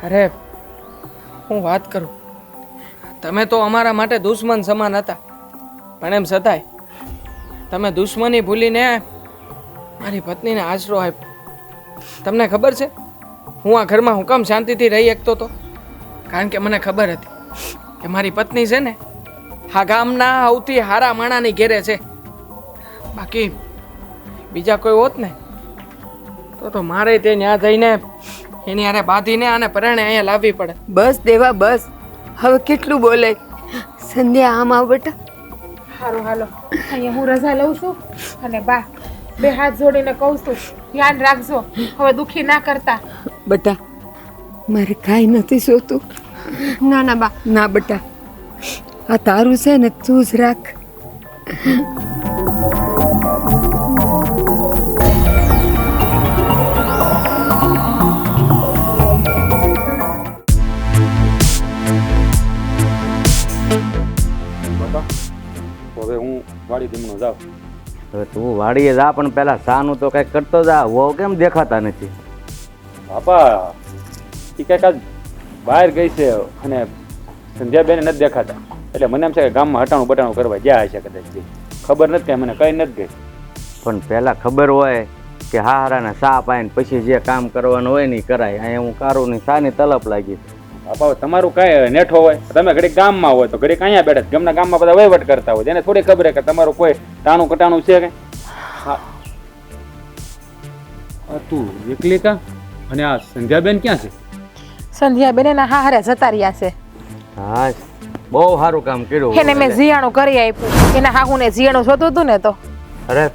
અરે હું વાત કરું, તમે તો અમારા માટે દુશ્મન સમાન હતા, પણ એમ છતાંય તમે દુશ્મની ભૂલીને મારી પત્નીને આશરો આપ્યો. તમને ખબર છે હું આ ઘરમાં હું કેમ શાંતિથી રહી શકતો હતો? કારણ કે મને ખબર હતી કે મારી પત્ની છે ને આ ગામના સૌથી હારા માણાની ઘેરે છે. બાકી બીજા કોઈ હોત ને તો મારે તે ત્યાં જઈને એની હારે બાંધીને આને પરણે અહીંયા લાવવી પડે. બસ દેવા બસ, હવે કેટલું બોલે. સંધ્યા આમ આવ બેટા. સારું હાલો, અહીંયા હું રજા લઉં છું. અને બા બે હાથ જોડીને કહું છું, ધ્યાન રાખજો, હવે દુખી ના કરતા. બેટા મારે કાંઈ નથી જોતું. ના ના બા, ના બેટા, આ તારું છે ને તું જ રાખ. હવે હું વાડી ધીમનો જાઉં. હવે તું વાડીએ જા, પણ પેલા શાનું તો કંઈક કરતો જા. વહુ કેમ દેખાતા નથી? બાપા એ કંઈક આજ બહાર ગઈ છે અને સંધ્યાબેન નથી દેખાતા, એટલે મને એમ છે કે ગામમાં હટાણું બટાણું કરવા જ્યાં હશે કદાચ. ખબર નથી કે મને કઈ નથી ગઈ. પણ પહેલા ખબર હોય કે હારાને સા પાઈને પછી જે કામ કરવાનું હોય ને ઈ કરાય. અહીંયા હું કારું ની સાની તલપ લાગી. બાપા તમારું કાંઈ નેઠો હોય, તમે ઘડીક ગામમાં હોય તો ઘડીક અહીંયા બેઠા. ગામના ગામમાં બધા વહીવટ કરતા હોય, એને થોડી ખબર કે તમારું કોઈ ટાણું કટાણું છે કે? હા તું એકલી કા? અને આ સંધ્યાબેન ક્યાં છે? સંધ્યાબેન એના હારે જતા રહ્યા છે. હા, બહુ સારું કામ કર્યું. એને મેં જીયાણું કરી આપ્યું. એના હાહુને જીયાણું જોતું હતું ને તો. અરે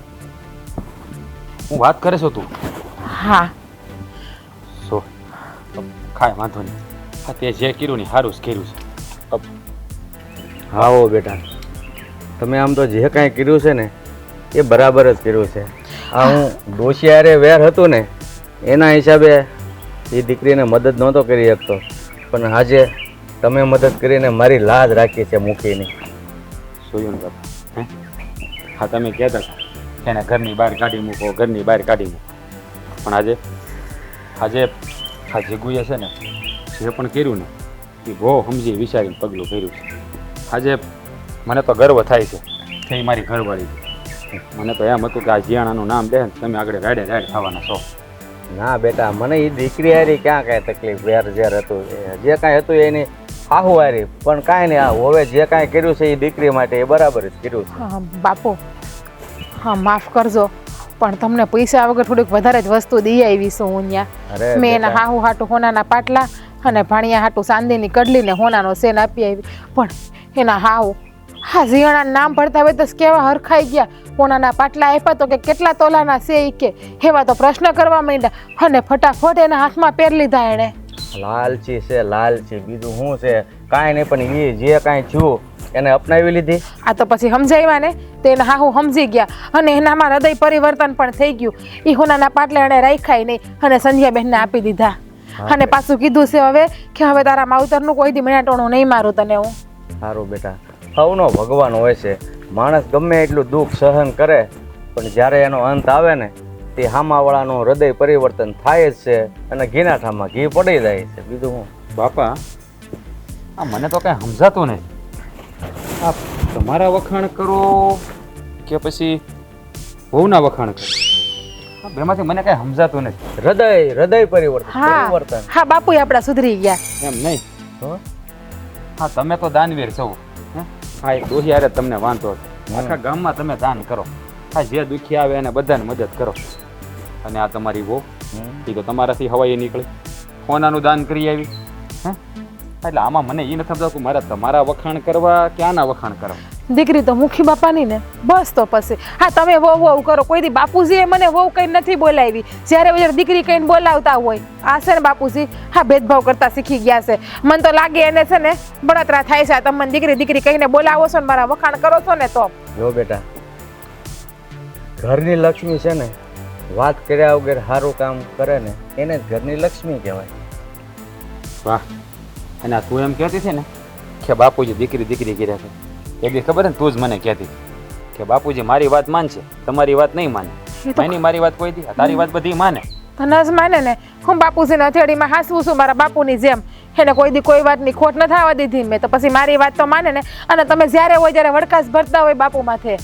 હું વાત કરે છો તું? હા સો કાંઈ વાંધો નહીં. હા તે જે કર્યું ને સારું જ કર્યું છે. હા હો બેટા, તમે આમ તો જે કાંઈ કર્યું છે ને એ બરાબર જ કર્યું છે. આ હું ડોશિયારે વેર હતું ને એના હિસાબે એ દીકરીને મદદ નહોતો કરી શકતો, પણ આજે તમે મદદ કરીને મારી લાજ રાખી છે મૂકીની. જોયું ને બાપા, હે? હા તમે કહેતા હતા કે એને ઘરની બહાર કાઢી મૂકો, ઘરની બહાર કાઢી મૂકો, પણ આજે આજે આ જીગુએ છે ને જે પણ કર્યું ને એ બહુ સમજી વિચારીને પગલું કર્યું છે. આજે મને તો ગર્વ થાય છે કે એ મારી ઘરવાળી છે. મને તો એમ હતું કે આ જીયાણાનું નામ લે ને તમે આગળ રાડે રાડ થવાના છો. ના બેટા, મને એ દીકરી હારી ક્યાં કાંઈ તકલીફ. વેર ઝેર હતું, જે કાંઈ હતું એની હાહુ હારી, પણ કાંઈ નહીં. આ હવે જે કાંઈ કર્યું છે એ દીકરી માટે એ બરાબર જ કર્યું છે. હા બાપુ, હા માફ કરજો, પણ તમને પૈસા વગર થોડીક વધારે જ વસ્તુ દઈ આવી છું હું ત્યાં. અરે મેં એના બેટા. હાહુ હાટું હોનાના પાટલા અને ભાણિયા હાટું ચાંદીની કડલી ને હોનાનો સેન આપી આવી. પણ એના હાહુ હા જીયાણા નામ પડતા હોય તો કેવા હરખાઈ ગયા. હોનાના પાટલા આપ્યા તો કે કેટલા તોલાના છે ઈ કે એવા તો પ્રશ્ન કરવા માંડ્યા અને ફટાફટ એના હાથમાં પહેર લીધા એણે. લાલચી છે, લાલચી, બીજું શું છે? કાંઈ નહીં, પણ એ જે કાંઈ થયું એને અપનાવી લીધી. આ તો પછી સમજાવ્યા ને તો એના હાહુ સમજી ગયા અને એનામાં હૃદય પરિવર્તન પણ થઈ ગયું. એ હોનાના પાટલા એણે રાખ્યા નહીં અને સંધ્યાબેનને આપી દીધા. અને પાછું કીધું છે હવે કે હવે તારા માવતરનું કોઈ દી મણાટોણું નહીં મારું તને હું. સારું બેટા, સૌનો ભગવાન હોય છે. માણસ ગમે એટલું દુઃખ સહન કરે, પણ જ્યારે એનો અંત આવે ને તે હામાવાળાનું હૃદય પરિવર્તન થાય જ છે અને ઘીના ઠામાં ઘી પડી જાય છે. બીજું હું બાપા આ મને તો કાંઈ સમજાતું નહીં. આ તમારા વખાણ કરો કે પછી બહુના વખાણ કરો? આ બેમાંથી મને કાંઈ સમજાતું નથી. હૃદય પરિવર્તન. હા હા બાપુ આપડા સુધરી ગયા. એમ નહીં. હો? હા તમે તો દાનવીર છો. હા એક દોહી હારે તમને વાંધો હતો. આખા ગામમાં તમે દાન કરો. હા જે દુખી આવે એને બધાને મદદ કરો. અને આ તમારી વહુ એ તો તમારાથી હવાઈ નીકળી સોનાનું દાન કરી આવી. હે એટલે આમાં મને એ નથી સમજાતું મારે તમારા વખાણ કરવા કે આના વખાણ કરવા? દીકરી તો મુખી બાપાની ને બસ તો પછી હા તમે વહુ વહુ કરો કોઈ દી બાપુજીએ મને વહુ કઈ નથી બોલાવી જ્યારે જ્યારે દીકરી કઈને બોલાવતા હોય આ છે ને બાપુજી હા ભેદભાવ કરતા શીખી ગયા છે મને તો લાગે એને છે ને બળતરા થાય છે તમે મને દીકરી દીકરી કહીને બોલાવો છો ને મારા વખાણ કરો છો ને તો જો બેટા, ઘરની લક્ષ્મી છે ને વાત કર્યા વગર સારું કામ કરે ને એને જ ઘરની લક્ષ્મી કહેવાય. વાહ, અને આ તું એમ કહેતી છે ને કે બાપુજી દીકરી દીકરી કર્યા છે એ બી ખબર ને તું જ મને કહેતી કે બાપુજી મારી વાત માનશે તમારી વાત નહીં માને. માની મારી વાત કોઈ દી તારી વાત બધી માને. તને જ માને ને હું બાપુજીને હથેળીમાં હાસવું છું મારા બાપુની જેમ એને કોઈ દી કોઈ વાતની ખોટ ન થવા દીધી મેં તો પછી મારી વાત તો માને ને અને તમે જ્યારે હોય ત્યારે વડકાસ ભરતા હોય બાપુ માથે.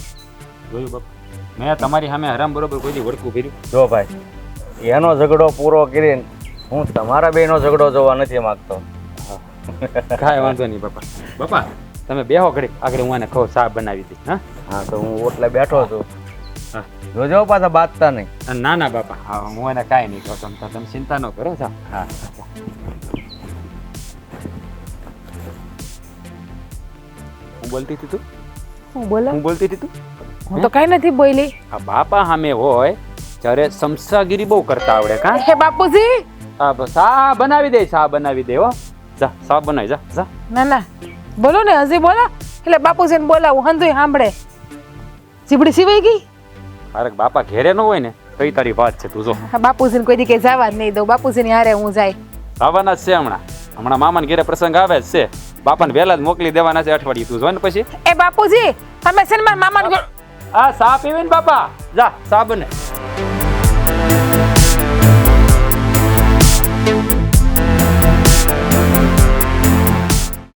જોયું બાપુ, મેં તમારી સામે હરામ બરોબર કોઈ દી વડકું કર્યું? જો ભાઈ, એનો ઝઘડો પૂરો કરીને હું તમારા બેનો ઝઘડો જોવા નથી માંગતો. કાંઈ વાંધો નહીં બાપા. બાપા તમે બેહો ઘડી આગળ હું આને કહું ચા બનાવી હતી. હા હા તો હું ઓટલે બેઠો છું. હા જોજો પાછા બાંધતા નહીં. ના ના બાપા, હા હું એને કાંઈ નહીં કહું તમે ચિંતા ન કરો. ચા હા હું બોલતી હતી તું? હું બોલો હું બોલતી હતી તું? હું તો કઈ નથી બોલી. આ બાપા સામે હોય ત્યારે સમસાગીરી બહુ કરતા આવડે કા? હે બાપુજી સા બનાવી દે, સા બનાવી દે. હો જા સા બનાવી જા જા. ના ના બોલો ને હજી બોલો એટલે બાપુજીને બોલાવું હંધુય સાંભળે. જીબડી સિવાય ગઈ. અરે બાપા ઘેરે ન હોય ને તો ઈ તારી વાત છે. તું જો બાપુજીને કોઈ દી કે જવા જ નહીં દઉં બાપુજીની હારે હું જાય. આવવાના જ છે હમણાં મામાને ઘેરે પ્રસંગ આવે જ છે. બાપાને વહેલા જ મોકલી દેવાના છે અઠવાડિયે. તું જો ને પછી. એ બાપુજી તમે છે ને મારા મામાને આ સા પીવે ને બાપા, જા સા બને.